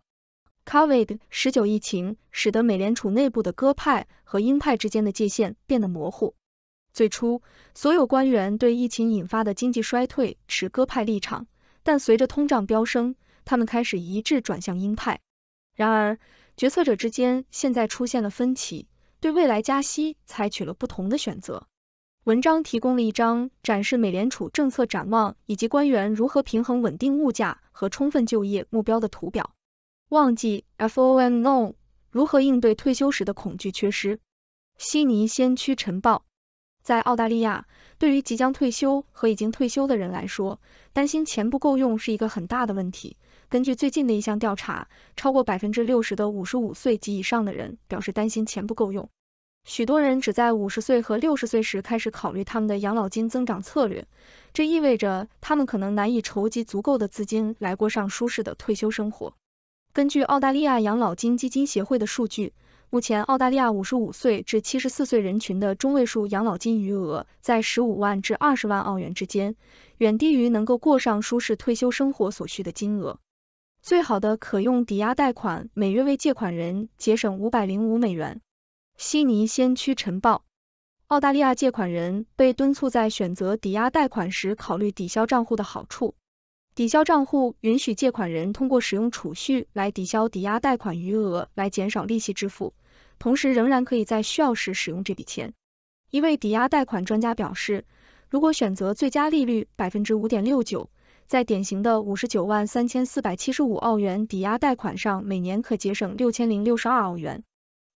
COVID-19 疫情使得美联储内部的鸽派和鹰派之间的界限变得模糊。最初，所有官员对疫情引发的经济衰退持鸽派立场，但随着通胀飙升，他们开始一致转向鹰派。然而，决策者之间现在出现了分歧，对未来加息采取了不同的选择。文章提供了一张展示美联储政策展望以及官员如何平衡稳定物价和充分就业目标的图表。忘记 FOMO 如何应对退休时的恐惧缺失。悉尼先驱晨报。在澳大利亚，对于即将退休和已经退休的人来说，担心钱不够用是一个很大的问题。根据最近的一项调查，超过 60% 的55岁及以上的人表示担心钱不够用。许多人只在50岁和60岁时开始考虑他们的养老金增长策略，这意味着他们可能难以筹集足够的资金来过上舒适的退休生活。根据澳大利亚养老金基金协会的数据，目前澳大利亚55岁至74岁人群的中位数养老金余额在15万至20万澳元之间，远低于能够过上舒适退休生活所需的金额。最好的可用抵押贷款每月为借款人节省$505。悉尼先驱晨报。澳大利亚借款人被敦促在选择抵押贷款时考虑抵销账户的好处。抵销账户允许借款人通过使用储蓄来抵消抵押贷款余额来减少利息支付，同时仍然可以在需要时使用这笔钱。一位抵押贷款专家表示，如果选择最佳利率 5.69%， 在典型的593475澳元抵押贷款上每年可节省6062澳元。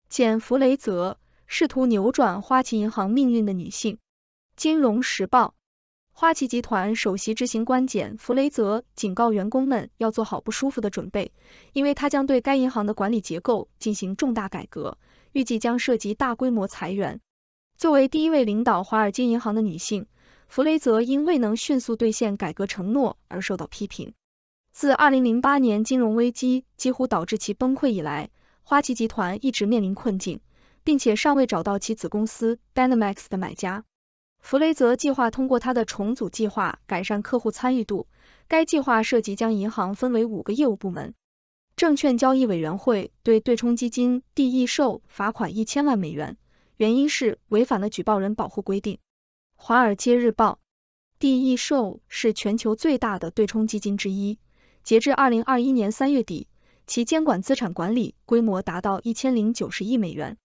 简·弗雷泽，试图扭转花旗银行命运的女性。金融时报。花旗集团首席执行官简·弗雷泽警告员工们要做好不舒服的准备，因为他将对该银行的管理结构进行重大改革，预计将涉及大规模裁员。作为第一位领导华尔街银行的女性，弗雷泽因未能迅速兑现改革承诺而受到批评。自2008年金融危机几乎导致其崩溃以来，花旗集团一直面临困境，并且尚未找到其子公司 Banamex 的买家。弗雷泽计划通过他的重组计划改善客户参与度，该计划涉及将银行分为5个业务部门。证券交易委员会对对冲基金地易售罚款$1000万，原因是违反了举报人保护规定。华尔街日报。地易售是全球最大的对冲基金之一，截至2021年3月底，其监管资产管理规模达到$1090亿。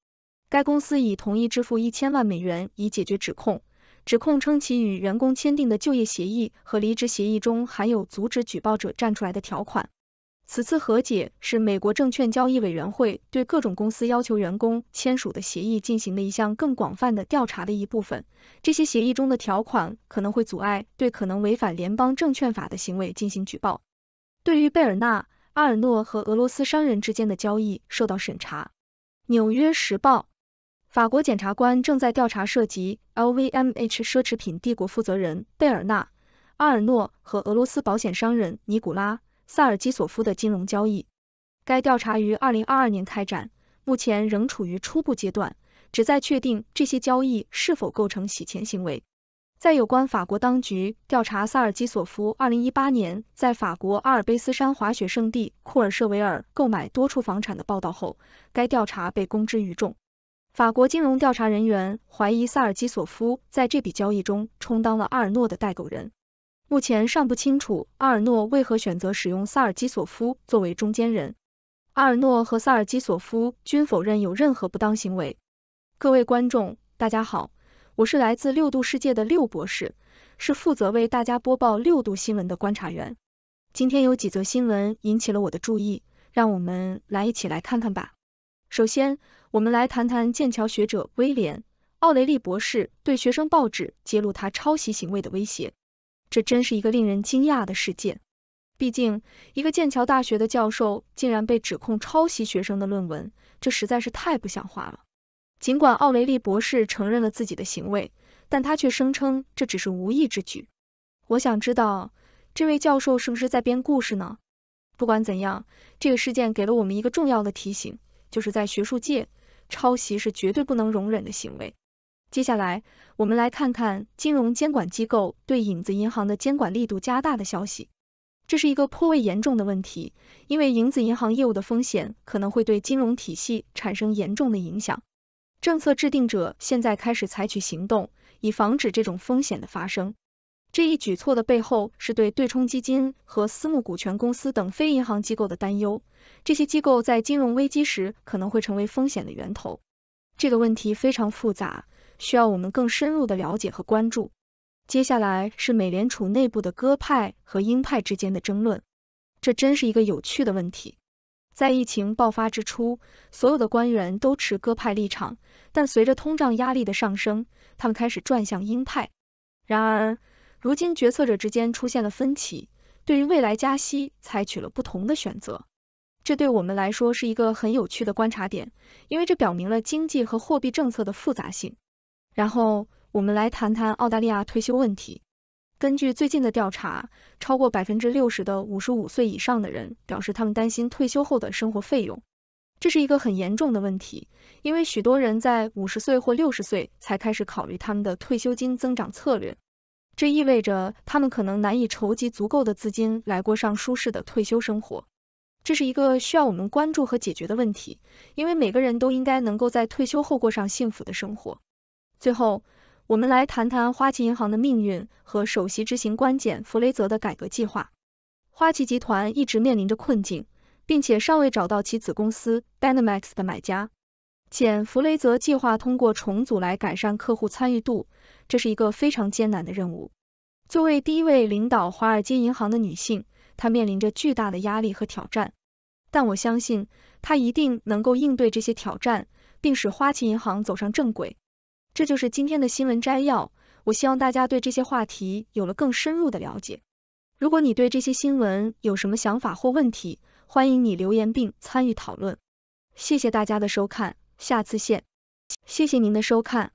该公司已同意支付$1000万以解决指控称其与员工签订的就业协议和离职协议中含有阻止举报者站出来的条款。此次和解是美国证券交易委员会对各种公司要求员工签署的协议进行的一项更广泛的调查的一部分。这些协议中的条款可能会阻碍对可能违反联邦证券法的行为进行举报。对于贝尔纳、阿尔诺和俄罗斯商人之间的交易受到审查。纽约时报。法国检察官正在调查涉及 LVMH 奢侈品帝国负责人贝尔纳、阿尔诺和俄罗斯保险商人尼古拉·萨尔基索夫的金融交易。该调查于2022年开展，目前仍处于初步阶段，旨在确定这些交易是否构成洗钱行为。在有关法国当局调查萨尔基索夫2018年在法国阿尔卑斯山滑雪胜地库尔舍维尔购买多处房产的报道后，该调查被公之于众。法国金融调查人员怀疑萨尔基索夫在这笔交易中充当了阿尔诺的代购人。目前尚不清楚阿尔诺为何选择使用萨尔基索夫作为中间人。阿尔诺和萨尔基索夫均否认有任何不当行为。各位观众，大家好，我是来自6度世界的6博士，是负责为大家播报6度新闻的观察员。今天有几则新闻引起了我的注意，让我们一起来看看吧。首先，我们来谈谈剑桥学者威廉·奥雷利博士对学生报纸揭露他抄袭行为的威胁。这真是一个令人惊讶的事件。毕竟，一个剑桥大学的教授竟然被指控抄袭学生的论文，这实在是太不像话了。尽管奥雷利博士承认了自己的行为，但他却声称这只是无意之举。我想知道，这位教授是不是在编故事呢？不管怎样，这个事件给了我们一个重要的提醒，就是在学术界，抄袭是绝对不能容忍的行为。接下来，我们来看看金融监管机构对影子银行的监管力度加大的消息。这是一个颇为严重的问题，因为影子银行业务的风险可能会对金融体系产生严重的影响。政策制定者现在开始采取行动，以防止这种风险的发生。这一举措的背后是对对冲基金和私募股权公司等非银行机构的担忧，这些机构在金融危机时可能会成为风险的源头。这个问题非常复杂，需要我们更深入的了解和关注。接下来是美联储内部的鸽派和鹰派之间的争论，这真是一个有趣的问题。在疫情爆发之初，所有的官员都持鸽派立场，但随着通胀压力的上升，他们开始转向鹰派。然而，如今决策者之间出现了分歧，对于未来加息采取了不同的选择。这对我们来说是一个很有趣的观察点，因为这表明了经济和货币政策的复杂性。然后我们来谈谈澳大利亚退休问题。根据最近的调查，超过 60% 的55岁以上的人表示他们担心退休后的生活费用。这是一个很严重的问题，因为许多人在50岁或60岁才开始考虑他们的退休金增长策略。这意味着他们可能难以筹集足够的资金来过上舒适的退休生活。这是一个需要我们关注和解决的问题，因为每个人都应该能够在退休后过上幸福的生活。最后，我们来谈谈花旗银行的命运和首席执行官简·弗雷泽的改革计划。花旗集团一直面临着困境，并且尚未找到其子公司 Banamex 的买家。简·弗雷泽计划通过重组来改善客户参与度，这是一个非常艰难的任务。作为第一位领导华尔街银行的女性，她面临着巨大的压力和挑战。但我相信，她一定能够应对这些挑战，并使花旗银行走上正轨。这就是今天的新闻摘要，我希望大家对这些话题有了更深入的了解。如果你对这些新闻有什么想法或问题，欢迎你留言并参与讨论。谢谢大家的收看，下次见。谢谢您的收看。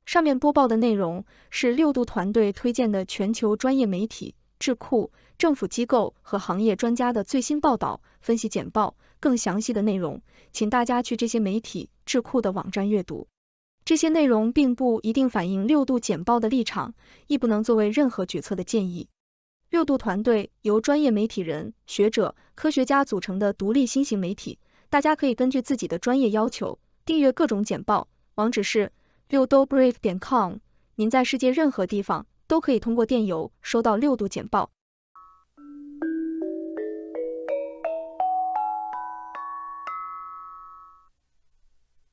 上面播报的内容是6度团队推荐的全球专业媒体、智库、政府机构和行业专家的最新报道、分析简报。更详细的内容，请大家去这些媒体、智库的网站阅读。这些内容并不一定反映6度简报的立场，亦不能作为任何决策的建议。6度团队由专业媒体人、学者、科学家组成的独立新型媒体，大家可以根据自己的专业要求订阅各种简报，网址是6dobrief.com。您在世界任何地方都可以通过电邮收到6度简报。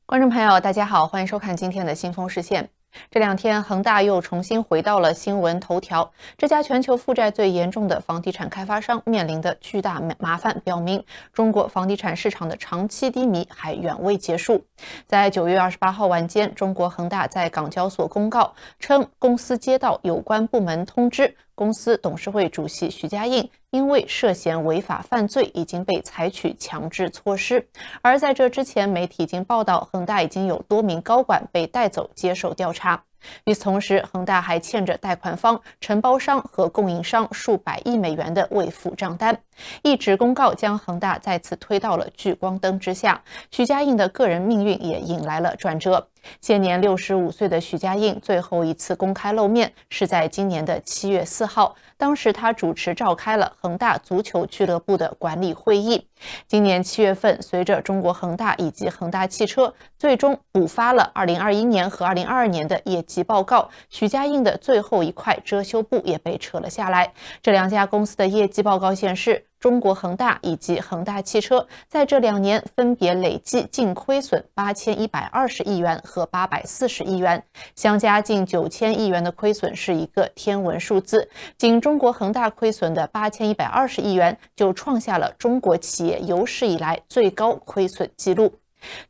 观众朋友，大家好，欢迎收看今天的辛枫视线。这两天，恒大又重新回到了新闻头条。这家全球负债最严重的房地产开发商面临的巨大麻烦，表明中国房地产市场的长期低迷还远未结束。在9月28号晚间，中国恒大在港交所公告称，公司接到有关部门通知，公司董事会主席许家印因为涉嫌违法犯罪，已经被采取强制措施。而在这之前，媒体已经报道，恒大已经有多名高管被带走接受调查。与此同时，恒大还欠着贷款方、承包商和供应商数百亿美元的未付账单。一纸公告将恒大再次推到了聚光灯之下，许家印的个人命运也引来了转折。现年65岁的许家印最后一次公开露面是在今年的7月4号，当时他主持召开了恒大足球俱乐部的管理会议。今年7月份，随着中国恒大以及恒大汽车最终补发了2021年和2022年的业绩报告，许家印的最后一块遮羞布也被扯了下来。这两家公司的业绩报告显示，中国恒大以及恒大汽车在这2年分别累计净亏损8120亿元和840亿元，相加近9000亿元的亏损是一个天文数字。仅中国恒大亏损的8120亿元就创下了中国企业有史以来最高亏损记录。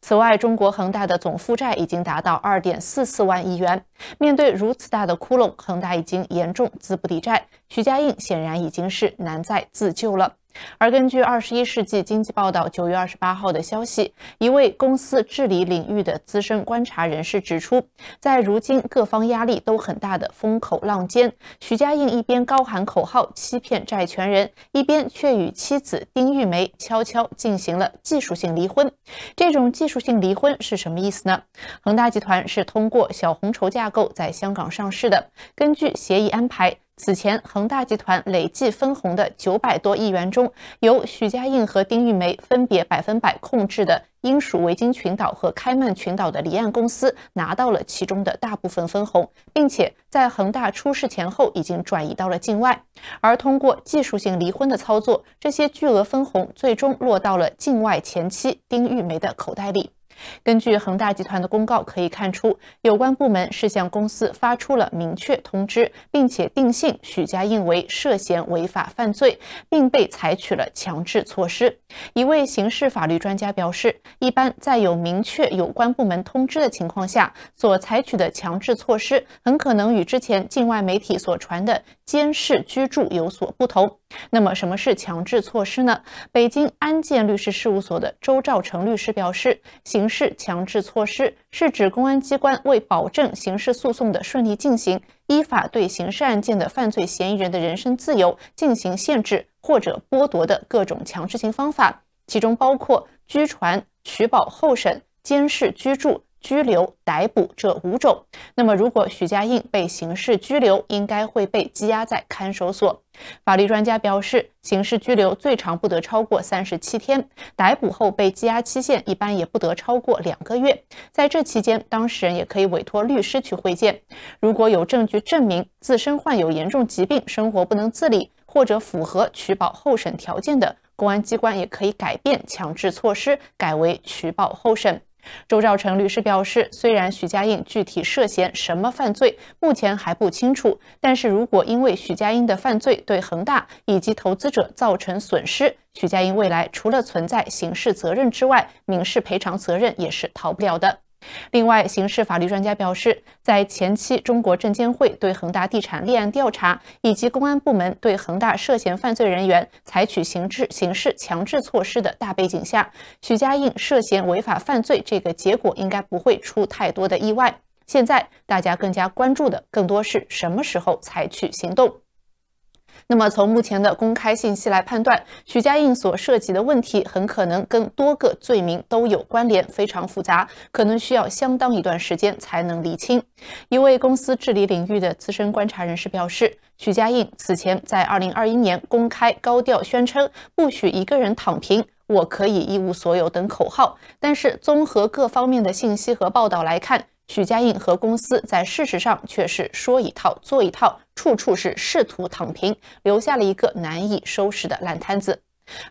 此外，中国恒大的总负债已经达到2.44万亿元。面对如此大的窟窿，恒大已经严重资不抵债，许家印显然已经是难再自救了。而根据21世纪经济报道9月28号的消息，一位公司治理领域的资深观察人士指出，在如今各方压力都很大的风口浪尖，许家印一边高喊口号欺骗债权人，一边却与妻子丁玉梅悄悄进行了技术性离婚。这种技术性离婚是什么意思呢？恒大集团是通过小红筹架构在香港上市的，根据协议安排，此前，恒大集团累计分红的900多亿元中，由许家印和丁玉梅分别100%控制的英属维京群岛和开曼群岛的离岸公司拿到了其中的大部分分红，并且在恒大出事前后已经转移到了境外。而通过技术性离婚的操作，这些巨额分红最终落到了境外前妻丁玉梅的口袋里。根据恒大集团的公告可以看出，有关部门是向公司发出了明确通知，并且定性许家印为涉嫌违法犯罪，并被采取了强制措施。一位刑事法律专家表示，一般在有明确有关部门通知的情况下，所采取的强制措施很可能与之前境外媒体所传的监视居住有所不同。那么什么是强制措施呢？北京安建律师事务所的周兆成律师表示，刑事强制措施是指公安机关为保证刑事诉讼的顺利进行，依法对刑事案件的犯罪嫌疑人的人身自由进行限制或者剥夺的各种强制性方法，其中包括拘传、取保候审、监视居住、拘留、逮捕这5种。那么如果许家印被刑事拘留，应该会被羁押在看守所。法律专家表示，刑事拘留最长不得超过37天，逮捕后被羁押期限一般也不得超过2个月。在这期间，当事人也可以委托律师去会见。如果有证据证明自身患有严重疾病，生活不能自理，或者符合取保候审条件的，公安机关也可以改变强制措施，改为取保候审。周兆成律师表示，虽然许家印具体涉嫌什么犯罪目前还不清楚，但是如果因为许家印的犯罪对恒大以及投资者造成损失，许家印未来除了存在刑事责任之外，民事赔偿责任也是逃不了的。另外，刑事法律专家表示，在前期中国证监会对恒大地产立案调查，以及公安部门对恒大涉嫌犯罪人员采取刑事强制措施的大背景下，许家印涉嫌违法犯罪这个结果应该不会出太多的意外。现在大家更加关注的更多是什么时候采取行动。那么从目前的公开信息来判断，许家印所涉及的问题很可能跟多个罪名都有关联，非常复杂，可能需要相当一段时间才能厘清。一位公司治理领域的资深观察人士表示，许家印此前在2021年公开高调宣称不许一个人躺平，我可以一无所有等口号，但是综合各方面的信息和报道来看，许家印和公司在事实上却是说一套做一套，处处是试图躺平，留下了一个难以收拾的烂摊子。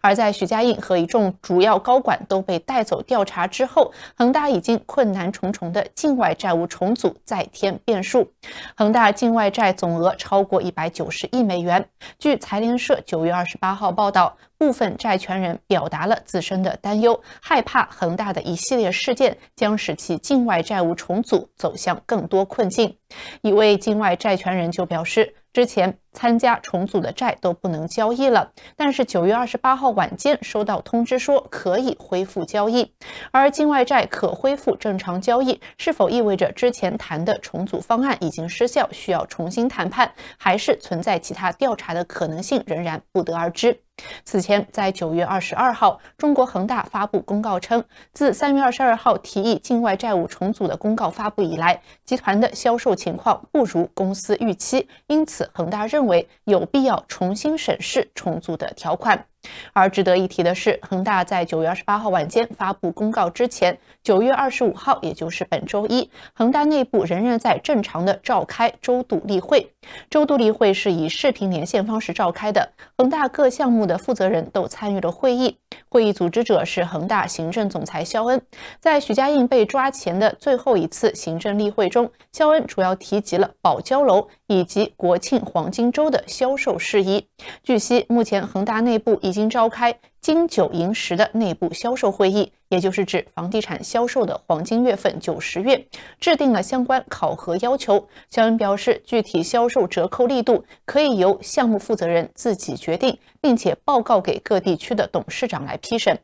而在许家印和一众主要高管都被带走调查之后，恒大已经困难重重的境外债务重组再添变数。恒大境外债总额超过190亿美元。据财联社9月28号报道，部分债权人表达了自身的担忧，害怕恒大的一系列事件将使其境外债务重组走向更多困境。一位境外债权人就表示，之前参加重组的债都不能交易了，但是9月28号晚间收到通知说可以恢复交易。而境外债可恢复正常交易，是否意味着之前谈的重组方案已经失效，需要重新谈判，还是存在其他调查的可能性，仍然不得而知。此前，在9月22号，中国恒大发布公告称，自3月22号提议境外债务重组的公告发布以来，集团的销售情况不如公司预期，因此恒大认为有必要重新审视重组的条款。而值得一提的是，恒大在9月28号晚间发布公告之前，9月25号，也就是本周一，恒大内部仍然在正常的召开周度例会。周度例会是以视频连线方式召开的，恒大各项目的负责人都参与了会议。会议组织者是恒大行政总裁肖恩。在许家印被抓前的最后一次行政例会中，肖恩主要提及了保交楼以及国庆黄金周的销售事宜。据悉，目前恒大内部已经召开金9银10的内部销售会议，也就是指房地产销售的黄金月份9、10月，制定了相关考核要求。肖恩表示，具体销售折扣力度可以由项目负责人自己决定，并且报告给各地区的董事长来批审。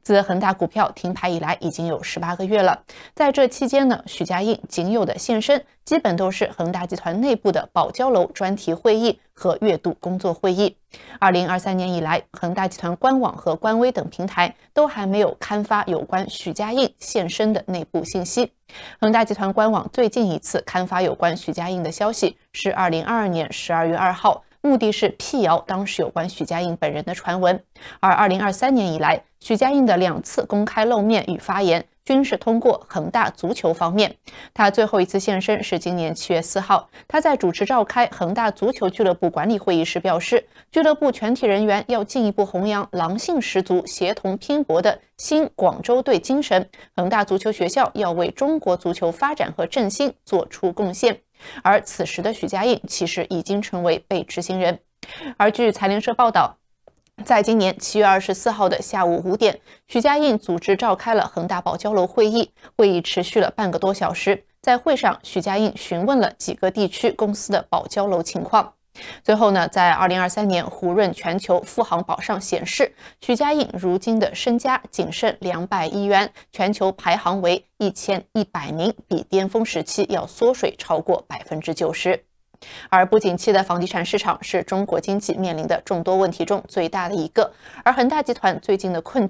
自恒大股票停牌以来已经有18个月了，在这期间呢，许家印仅有的现身基本都是恒大集团内部的保交楼专题会议和月度工作会议。2023年以来，恒大集团官网和官微等平台都还没有刊发有关许家印现身的内部信息。恒大集团官网最近一次刊发有关许家印的消息是2022年12月2号，目的是辟谣当时有关许家印本人的传闻。而2023年以来，许家印的2次公开露面与发言均是通过恒大足球方面。他最后一次现身是今年7月4号，他在主持召开恒大足球俱乐部管理会议时表示，俱乐部全体人员要进一步弘扬狼性十足、协同拼搏的新广州队精神，恒大足球学校要为中国足球发展和振兴做出贡献。而此时的许家印其实已经成为被执行人。而据财联社报道，在今年7月24号的下午5点，许家印组织召开了恒大保交楼会议，会议持续了半个多小时。在会上，许家印询问了几个地区公司的保交楼情况。最后呢，在2023年胡润全球富豪榜上显示，许家印如今的身家仅剩200亿元，全球排行为1100名，比巅峰时期要缩水超过90%。而不景气的房地产市场是中国经济面临的众多问题中最大的一个，而恒大集团最近的困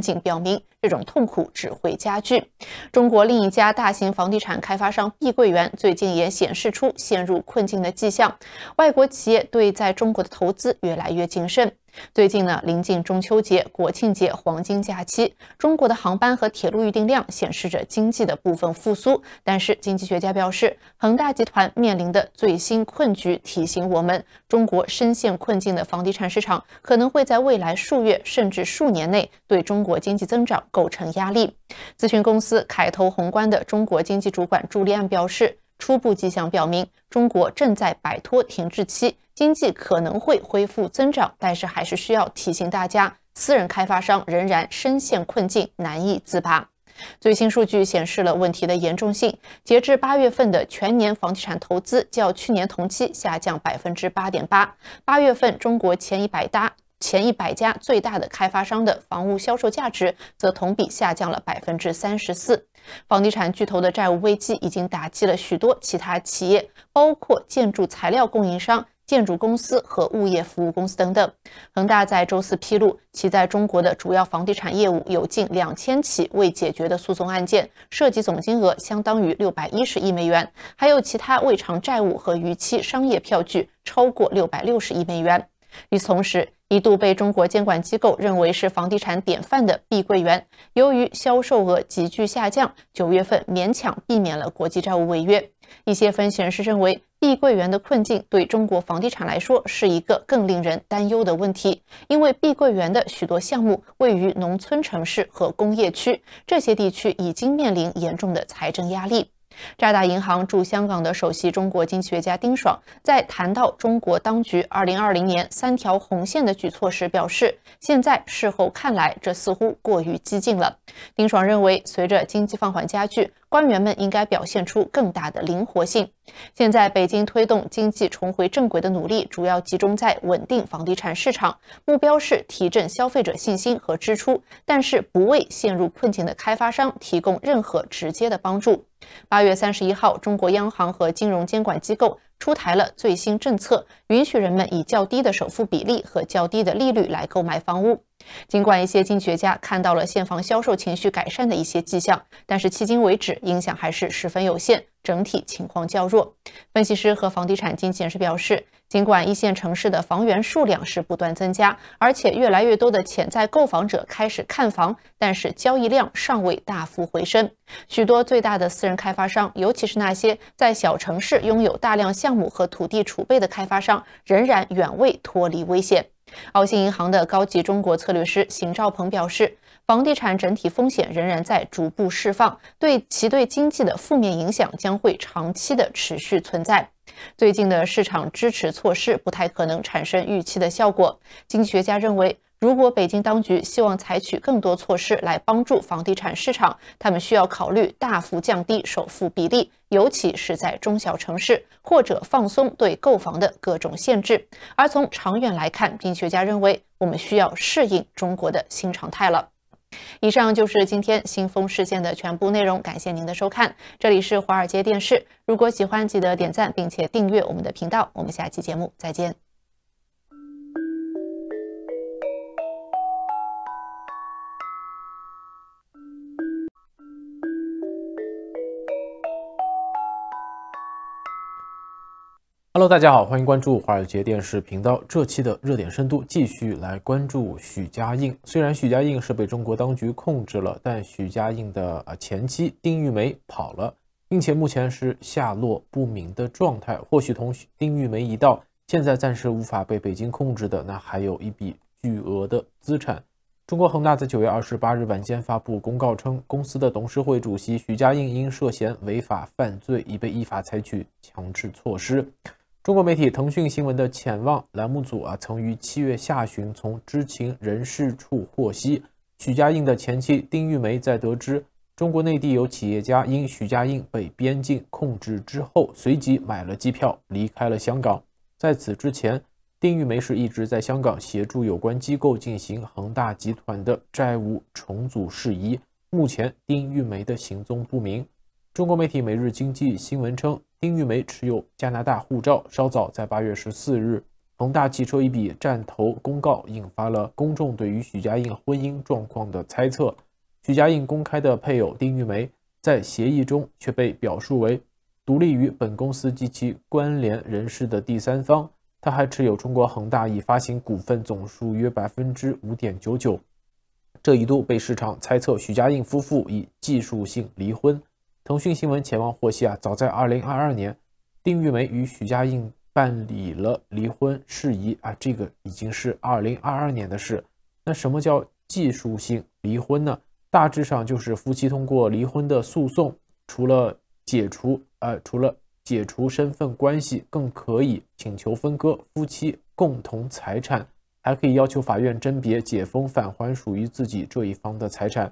境表明，这种痛苦只会加剧。中国另一家大型房地产开发商碧桂园最近也显示出陷入困境的迹象，外国企业对在中国的投资越来越谨慎。最近呢，临近中秋节、国庆节黄金假期，中国的航班和铁路预订量显示着经济的部分复苏。但是经济学家表示，恒大集团面临的最新困局提醒我们，中国深陷困境的房地产市场可能会在未来数月甚至数年内对中国经济增长构成压力。咨询公司凯投宏观的中国经济主管朱利安表示，初步迹象表明，中国正在摆脱停滞期，经济可能会恢复增长，但是还是需要提醒大家，私人开发商仍然深陷困境，难以自拔。最新数据显示了问题的严重性，截至8月份的全年房地产投资较去年同期下降 8.8%。8月份中国前100家最大的开发商的房屋销售价值则同比下降了 34%。房地产巨头的债务危机已经打击了许多其他企业，包括建筑材料供应商、建筑公司和物业服务公司等等。恒大在周四披露，其在中国的主要房地产业务有近2000起未解决的诉讼案件，涉及总金额相当于610亿美元，还有其他未偿债务和逾期商业票据超过660亿美元。与此同时，一度被中国监管机构认为是房地产典范的碧桂园，由于销售额急剧下降，9月份勉强避免了国际债务违约。一些分析人士认为，碧桂园的困境对中国房地产来说是一个更令人担忧的问题，因为碧桂园的许多项目位于农村城市和工业区，这些地区已经面临严重的财政压力。渣打银行驻香港的首席中国经济学家丁爽在谈到中国当局2020年3条红线的举措时表示，现在事后看来，这似乎过于激进了。丁爽认为，随着经济放缓加剧，官员们应该表现出更大的灵活性。现在北京推动经济重回正轨的努力主要集中在稳定房地产市场，目标是提振消费者信心和支出，但是不为陷入困境的开发商提供任何直接的帮助。8月31号，中国央行和金融监管机构出台了最新政策，允许人们以较低的首付比例和较低的利率来购买房屋。尽管一些经济学家看到了现房销售情绪改善的一些迹象，但是迄今为止影响还是十分有限，整体情况较弱。分析师和房地产经纪人士表示，尽管一线城市的房源数量是不断增加，而且越来越多的潜在购房者开始看房，但是交易量尚未大幅回升。许多最大的私人开发商，尤其是那些在小城市拥有大量项目和土地储备的开发商，仍然远未脱离危险。澳新银行的高级中国策略师邢兆鹏表示，房地产整体风险仍然在逐步释放，对经济的负面影响将会长期的持续存在。最近的市场支持措施不太可能产生预期的效果。经济学家认为，如果北京当局希望采取更多措施来帮助房地产市场，他们需要考虑大幅降低首付比例，尤其是在中小城市，或者放松对购房的各种限制。而从长远来看，经济学家认为我们需要适应中国的新常态了。以上就是今天新风视线的全部内容，感谢您的收看，这里是华尔街电视。如果喜欢，记得点赞并且订阅我们的频道，我们下期节目再见。哈 Hello， 大家好，欢迎关注华尔街电视频道。这期的热点深度继续来关注许家印。虽然许家印是被中国当局控制了，但许家印的前妻丁玉梅跑了，并且目前是下落不明的状态。或许同丁玉梅一道，现在暂时无法被北京控制的，那还有一笔巨额的资产。中国恒大在9月28日晚间发布公告称，公司的董事会主席许家印因涉嫌违法犯罪，已被依法采取强制措施。中国媒体腾讯新闻的潜望栏目组曾于7月下旬从知情人士处获悉，许家印的前妻丁玉梅在得知中国内地有企业家因许家印被边境控制之后，随即买了机票离开了香港。在此之前，丁玉梅是一直在香港协助有关机构进行恒大集团的债务重组事宜。目前丁玉梅的行踪不明。中国媒体《每日经济新闻》称，丁玉梅持有加拿大护照。稍早在8月14日，恒大汽车一笔战投公告引发了公众对于许家印婚姻状况的猜测。许家印公开的配偶丁玉梅在协议中却被表述为独立于本公司及其关联人士的第三方。他还持有中国恒大已发行股份总数约 5.99%。这一度被市场猜测许家印夫妇以技术性离婚。腾讯新闻前望获悉早在2022年，丁玉梅与许家印办理了离婚事宜这个已经是2022年的事。那什么叫技术性离婚呢？大致上就是夫妻通过离婚的诉讼，除了解除身份关系，更可以请求分割夫妻共同财产，还可以要求法院甄别解封返还属于自己这一方的财产。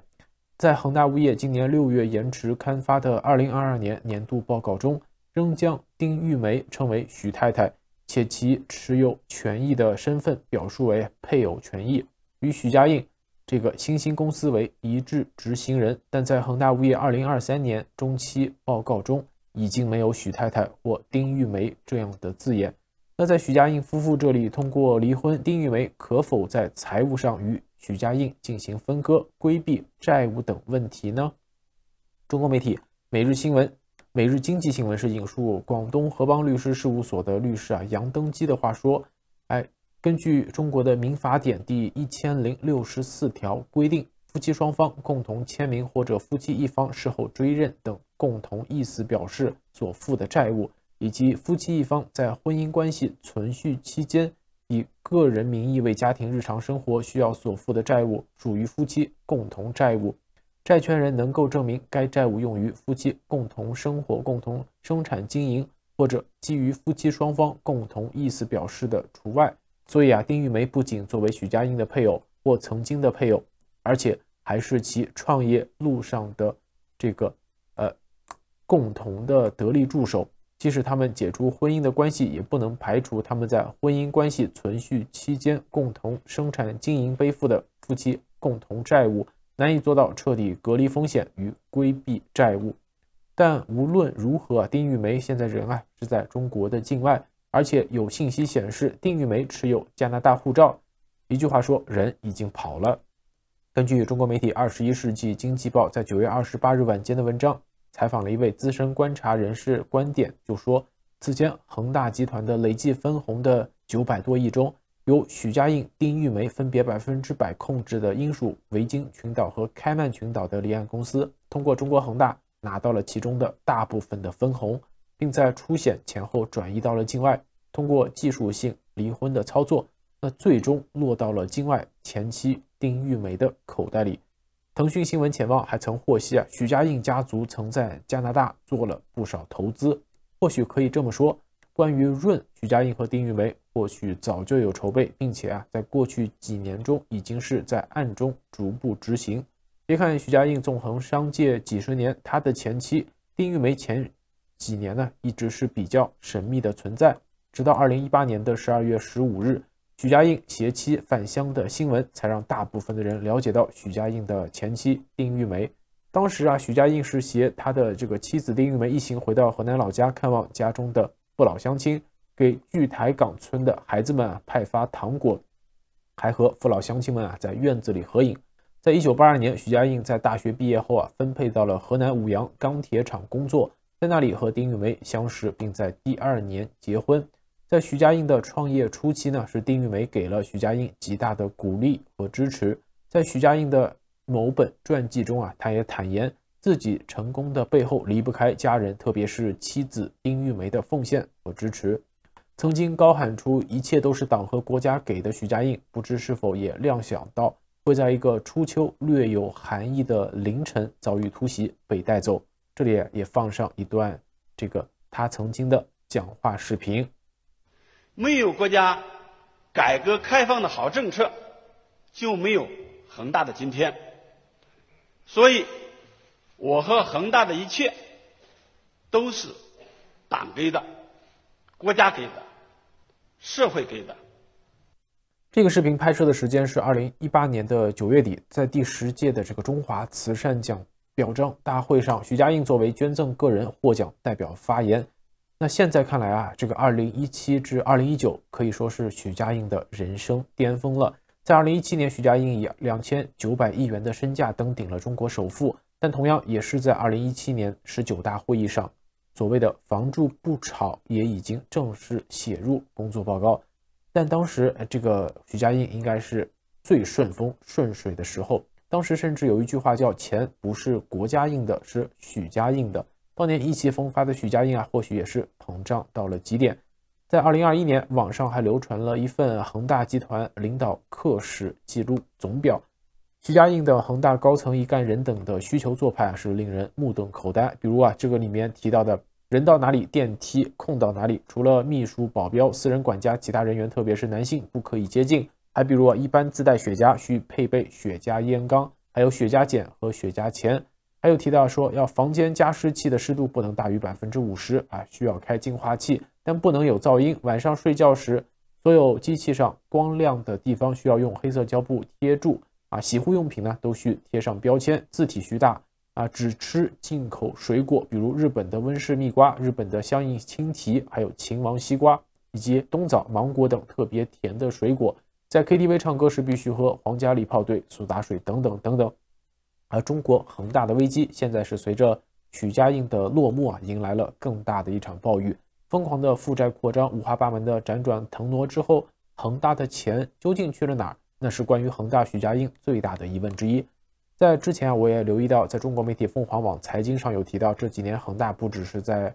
在恒大物业今年6月延迟刊发的2022年年度报告中，仍将丁玉梅称为许太太，且其持有权益的身份表述为配偶权益，与许家印这个新兴公司为一致执行人。但在恒大物业2023年中期报告中，已经没有许太太或丁玉梅这样的字眼。那在许家印夫妇这里，通过离婚，丁玉梅可否在财务上与许家印进行分割、规避债务等问题呢？中国媒体每日经济新闻是引述广东合邦律师事务所的律师杨登基的话说，根据中国的民法典第1064条规定，夫妻双方共同签名或者夫妻一方事后追认等共同意思表示所负的债务，以及夫妻一方在婚姻关系存续期间以个人名义为家庭日常生活需要所负的债务，属于夫妻共同债务。债权人能够证明该债务用于夫妻共同生活、共同生产经营，或者基于夫妻双方共同意思表示的除外。所以丁玉梅不仅作为许家印的配偶或曾经的配偶，而且还是其创业路上的共同的得力助手。即使他们解除婚姻的关系，也不能排除他们在婚姻关系存续期间共同生产经营背负的夫妻共同债务，难以做到彻底隔离风险与规避债务。但无论如何，丁玉梅现在人是在中国的境外，而且有信息显示丁玉梅持有加拿大护照。一句话说，人已经跑了。根据中国媒体21世纪经济报在9月28日晚间的文章，采访了一位资深观察人士，观点就说，此前恒大集团的累计分红的900多亿中，由许家印、丁玉梅分别100%控制的英属维京群岛和开曼群岛的离岸公司，通过中国恒大拿到了其中的大部分的分红，并在出险前后转移到了境外，通过技术性离婚的操作，那最终落到了境外前妻丁玉梅的口袋里。腾讯新闻前望还曾获悉许家印家族曾在加拿大做了不少投资。或许可以这么说，关于润许家印和丁玉梅或许早就有筹备，并且在过去几年中已经是在暗中逐步执行。别看许家印纵横商界几十年，他的前妻丁玉梅前几年一直是比较神秘的存在，直到2018年的12月15日，许家印携妻返乡的新闻，才让大部分的人了解到许家印的前妻丁玉梅。当时许家印是携他的妻子丁玉梅一行回到河南老家看望家中的父老乡亲，给聚台岗村的孩子们派发糖果，还和父老乡亲们在院子里合影。在1982年，许家印在大学毕业后分配到了河南舞阳钢铁厂工作，在那里和丁玉梅相识，并在第2年结婚。在许家印的创业初期呢，是丁玉梅给了许家印极大的鼓励和支持。在许家印的某本传记中啊，他也坦言自己成功的背后离不开家人，特别是妻子丁玉梅的奉献和支持。曾经高喊出一切都是党和国家给的许家印，不知是否也料想到会在一个初秋略有寒意的凌晨遭遇突袭被带走。这里也放上一段他曾经的讲话视频。没有国家改革开放的好政策，就没有恒大的今天。所以我和恒大的一切都是党给的，国家给的，社会给的。这个视频拍摄的时间是2018年的9月底，在第10届的中华慈善奖表彰大会上，许家印作为捐赠个人获奖代表发言。那现在看来啊，这个2017至2019可以说是许家印的人生巅峰了。在2017年，许家印以2900亿元的身价登顶了中国首富，但同样也是在2017年19大会议上，所谓的房住不炒也已经正式写入工作报告。但当时许家印应该是最顺风顺水的时候，当时甚至有一句话叫钱不是国家印的，是许家印的。当年意气风发的许家印啊，或许也是膨胀到了极点。在2021年，网上还流传了一份恒大集团领导课史记录总表，许家印的恒大高层一干人等的需求做派是令人目瞪口呆。比如这个里面提到的人到哪里电梯空到哪里，除了秘书、保镖、私人管家，其他人员特别是男性不可以接近。还比如一般自带雪茄需配备雪茄烟缸，还有雪茄剪和雪茄钳。还有提到说要房间加湿器的湿度不能大于50%需要开净化器，但不能有噪音。晚上睡觉时，所有机器上光亮的地方需要用黑色胶布贴住洗护用品呢都需贴上标签，字体需大只吃进口水果，比如日本的温室蜜瓜、日本的相应青提，还有秦王西瓜以及冬枣、芒果等特别甜的水果。在 KTV 唱歌时必须喝皇家礼炮队苏打水等等等等。而中国恒大的危机现在是随着许家印的落幕迎来了更大的一场暴雨。疯狂的负债扩张，五花八门的辗转腾挪之后，恒大的钱究竟去了哪儿？那是关于恒大许家印最大的疑问之一。在之前我也留意到，在中国媒体凤凰网财经上有提到，这几年恒大不只是在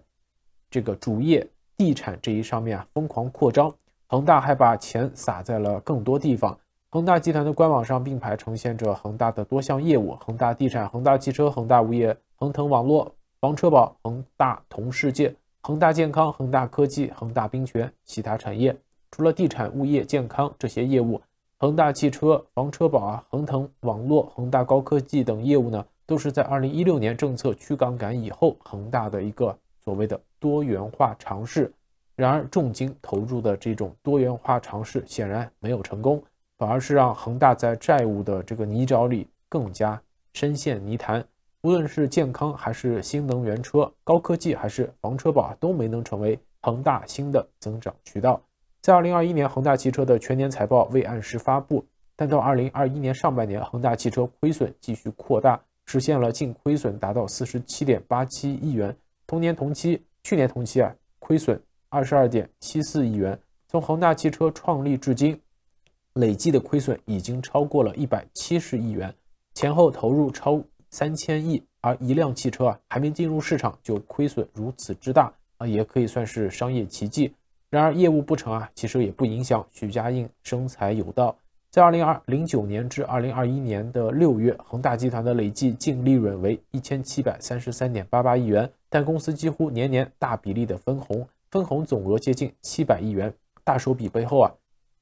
主业地产这一上面疯狂扩张，恒大还把钱撒在了更多地方。恒大集团的官网上并排呈现着恒大的多项业务：恒大地产、恒大汽车、恒大物业、恒腾网络、房车保、恒大同世界、恒大健康、恒大科技、恒大冰泉、其他产业。除了地产、物业、健康这些业务，恒大汽车、房车保恒腾网络、恒大高科技等业务呢，都是在2016年政策去杠杆以后恒大的一个所谓的多元化尝试。然而重金投入的这种多元化尝试显然没有成功，反而是让恒大在债务的泥沼里更加深陷泥潭。无论是健康还是新能源车、高科技还是房车保都没能成为恒大新的增长渠道。在2021年，恒大汽车的全年财报未按时发布，但到2021年上半年，恒大汽车亏损继续扩大，实现了净亏损达到 47.87 亿元。去年同期亏损 22.74 亿元。从恒大汽车创立至今，累计的亏损已经超过了170亿元，前后投入超3000亿，而一辆汽车还没进入市场就亏损如此之大也可以算是商业奇迹。然而业务不成其实也不影响许家印生财有道。在2009年至2021年的6月，恒大集团的累计净利润为 1733.88 亿元，但公司几乎年年大比例的分红总额接近700亿元。大手笔背后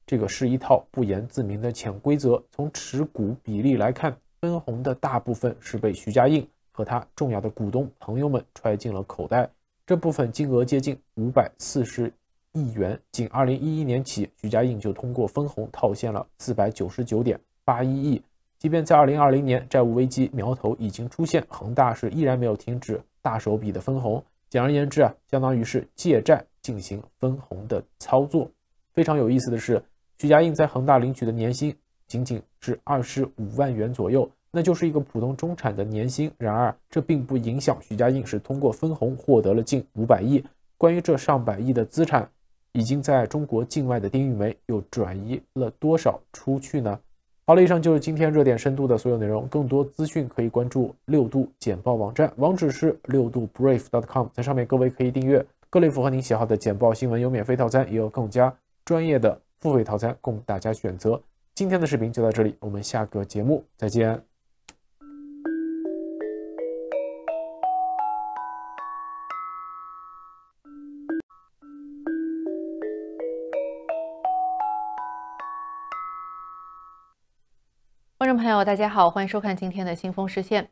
这个是一套不言自明的潜规则。从持股比例来看，分红的大部分是被许家印和他重要的股东朋友们揣进了口袋，这部分金额接近540亿元。仅2011年起，许家印就通过分红套现了 499.81 亿。即便在2020年债务危机苗头已经出现，恒大是依然没有停止大手笔的分红。简而言之相当于是借债进行分红的操作。非常有意思的是，许家印在恒大领取的年薪仅仅是25万元左右，那就是一个普通中产的年薪。然而这并不影响许家印是通过分红获得了近500亿。关于这上百亿的资产，已经在中国境外的丁玉梅又转移了多少出去呢？好了，以上就是今天热点深度的所有内容。更多资讯可以关注6度简报网站，网址是6度brief.com， 在上面各位可以订阅各类符合您喜好的简报新闻，有免费套餐，也有更加专业的付费套餐供大家选择。今天的视频就到这里，我们下个节目再见。观众朋友，大家好，欢迎收看今天的新风视线。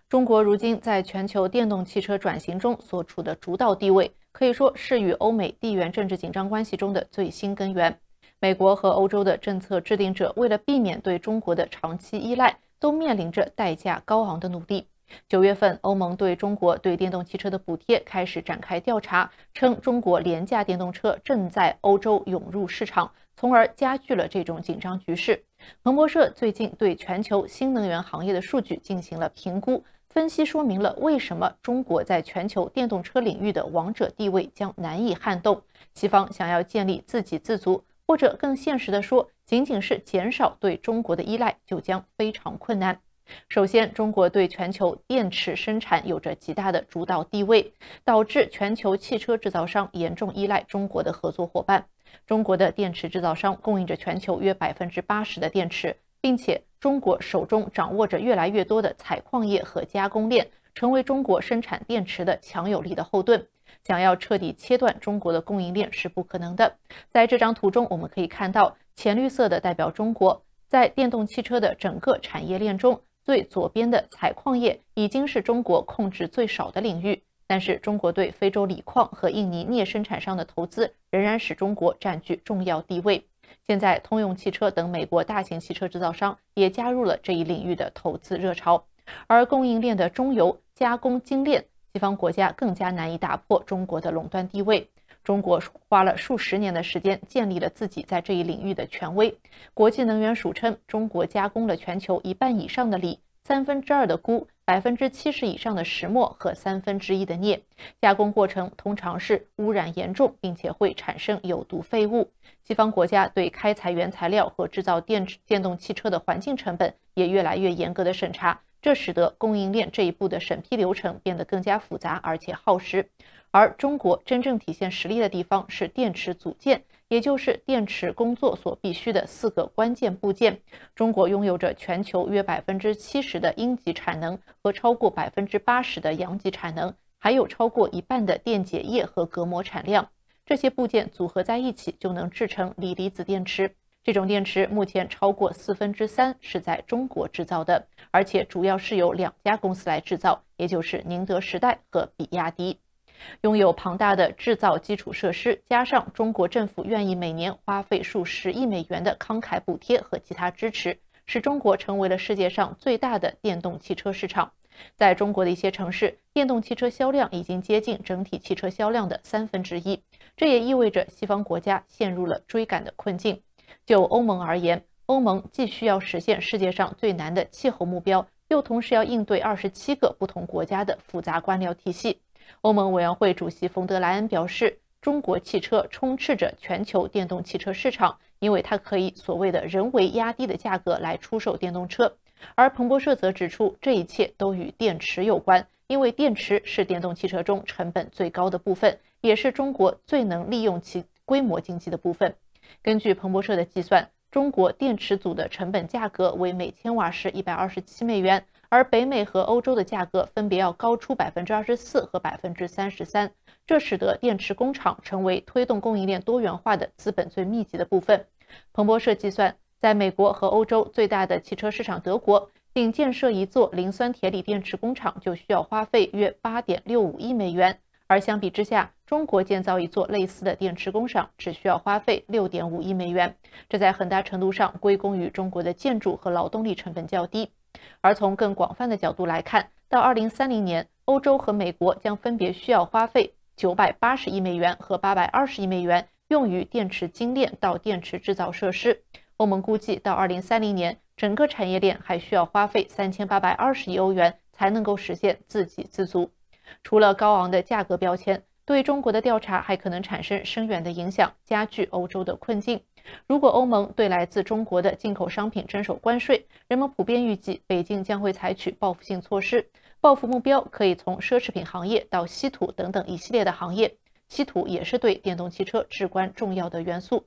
中国如今在全球电动汽车转型中所处的主导地位，可以说是与欧美地缘政治紧张关系中的最新根源。美国和欧洲的政策制定者为了避免对中国的长期依赖，都面临着代价高昂的努力。9月份，欧盟对中国对电动汽车的补贴开始展开调查，称中国廉价电动车正在欧洲涌入市场，从而加剧了这种紧张局势。彭博社最近对全球新能源行业的数据进行了评估，分析说明了为什么中国在全球电动车领域的王者地位将难以撼动。西方想要建立自给自足，或者更现实的说，仅仅是减少对中国的依赖，就将非常困难。首先，中国对全球电池生产有着极大的主导地位，导致全球汽车制造商严重依赖中国的合作伙伴。中国的电池制造商供应着全球约80%的电池，并且中国手中掌握着越来越多的采矿业和加工链，成为中国生产电池的强有力的后盾。想要彻底切断中国的供应链是不可能的。在这张图中，我们可以看到浅绿色的代表中国，在电动汽车的整个产业链中，最左边的采矿业已经是中国控制最少的领域，但是中国对非洲锂矿和印尼镍生产商的投资仍然使中国占据重要地位。现在通用汽车等美国大型汽车制造商也加入了这一领域的投资热潮。而供应链的中游、加工精炼，西方国家更加难以打破中国的垄断地位。中国花了数十年的时间建立了自己在这一领域的权威。国际能源署称，中国加工了全球1半以上的锂、2/3的钴、70%以上的石墨和1/3的镍。加工过程通常是污染严重，并且会产生有毒废物。西方国家对开采原材料和制造电动汽车的环境成本也越来越严格的审查，这使得供应链这一步的审批流程变得更加复杂而且耗时。而中国真正体现实力的地方是电池组件，也就是电池工作所必须的4个关键部件。中国拥有着全球约70%的阴极产能和超过80%的阳极产能，还有超过1半的电解液和隔膜产量。这些部件组合在一起就能制成锂离子电池。这种电池目前超过3/4是在中国制造的，而且主要是由2家公司来制造，也就是宁德时代和比亚迪。拥有庞大的制造基础设施，加上中国政府愿意每年花费数十亿美元的慷慨补贴和其他支持，使中国成为了世界上最大的电动汽车市场。在中国的一些城市，电动汽车销量已经接近整体汽车销量的1/3，这也意味着西方国家陷入了追赶的困境。就欧盟而言，欧盟既需要实现世界上最难的气候目标，又同时要应对27个不同国家的复杂官僚体系。欧盟委员会主席冯德莱恩表示，中国汽车充斥着全球电动汽车市场，因为它可以所谓的人为压低的价格来出售电动车。而彭博社则指出，这一切都与电池有关，因为电池是电动汽车中成本最高的部分，也是中国最能利用其规模经济的部分。根据彭博社的计算，中国电池组的成本价格为每千瓦时127美元，而北美和欧洲的价格分别要高出24%和33%，这使得电池工厂成为推动供应链多元化的资本最密集的部分。彭博社计算，在美国和欧洲最大的汽车市场德国，仅建设一座磷酸铁锂电池工厂就需要花费约8.65亿美元，而相比之下，中国建造一座类似的电池工厂只需要花费6.5亿美元，这在很大程度上归功于中国的建筑和劳动力成本较低。而从更广泛的角度来看，到2030年，欧洲和美国将分别需要花费980亿美元和820亿美元用于电池精炼到电池制造设施。欧盟估计到2030年，整个产业链还需要花费3820亿欧元才能够实现自给自足。除了高昂的价格标签，对中国的调查还可能产生深远的影响，加剧欧洲的困境。如果欧盟对来自中国的进口商品征收关税，人们普遍预计北京将会采取报复性措施，报复目标可以从奢侈品行业到稀土等等一系列的行业，稀土也是对电动汽车至关重要的元素。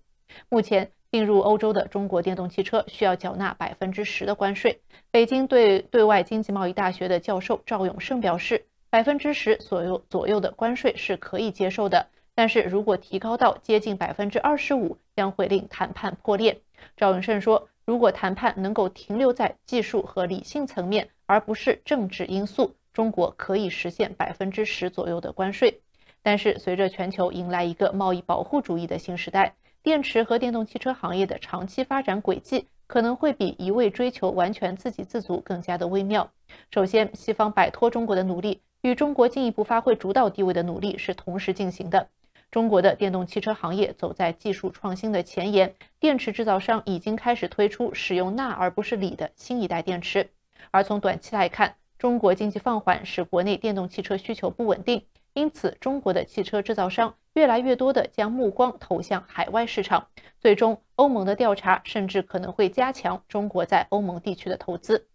目前进入欧洲的中国电动汽车需要缴纳10%的关税。北京对外经济贸易大学的教授赵永胜表示，10%左右的关税是可以接受的，但是如果提高到接近25%，将会令谈判破裂。赵永胜说，如果谈判能够停留在技术和理性层面，而不是政治因素，中国可以实现10%左右的关税。但是随着全球迎来一个贸易保护主义的新时代，电池和电动汽车行业的长期发展轨迹可能会比一味追求完全自给自足更加的微妙。首先，西方摆脱中国的努力与中国进一步发挥主导地位的努力是同时进行的。中国的电动汽车行业走在技术创新的前沿，电池制造商已经开始推出使用钠而不是锂的新一代电池。而从短期来看，中国经济放缓使国内电动汽车需求不稳定，因此中国的汽车制造商越来越多地将目光投向海外市场。最终，欧盟的调查甚至可能会加强中国在欧盟地区的投资。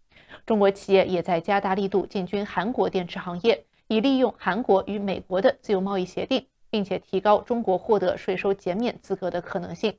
中国企业也在加大力度进军韩国电池行业，以利用韩国与美国的自由贸易协定，并且提高中国获得税收减免资格的可能性。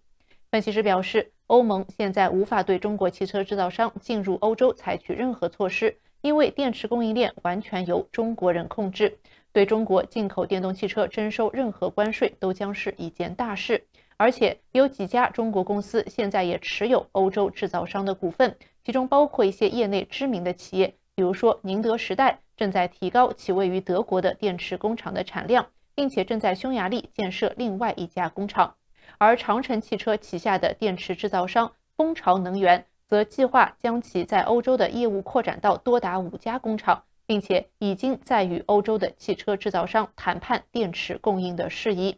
分析师表示，欧盟现在无法对中国汽车制造商进入欧洲采取任何措施，因为电池供应链完全由中国人控制。对中国进口电动汽车征收任何关税都将是一件大事，而且有几家中国公司现在也持有欧洲制造商的股份，其中包括一些业内知名的企业，比如说宁德时代正在提高其位于德国的电池工厂的产量，并且正在匈牙利建设另外一家工厂。而长城汽车旗下的电池制造商蜂巢能源则计划将其在欧洲的业务扩展到多达5家工厂，并且已经在与欧洲的汽车制造商谈判电池供应的事宜。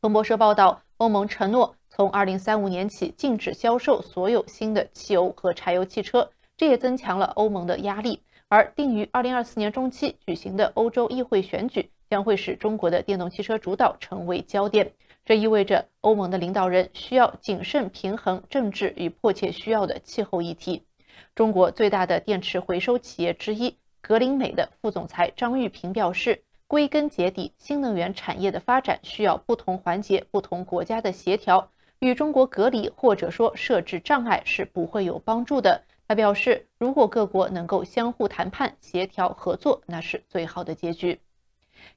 彭博社报道，欧盟承诺从2035年起禁止销售所有新的汽油和柴油汽车，这也增强了欧盟的压力。而定于2024年中期举行的欧洲议会选举将会使中国的电动汽车主导成为焦点，这意味着欧盟的领导人需要谨慎平衡政治与迫切需要的气候议题。中国最大的电池回收企业之一格林美的副总裁张玉平表示，归根结底，新能源产业的发展需要不同环节、不同国家的协调，与中国隔离或者说设置障碍是不会有帮助的。他表示，如果各国能够相互谈判、协调、合作，那是最好的结局。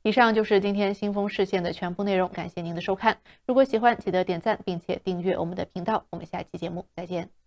以上就是今天新风视线的全部内容，感谢您的收看。如果喜欢，记得点赞并且订阅我们的频道。我们下期节目再见。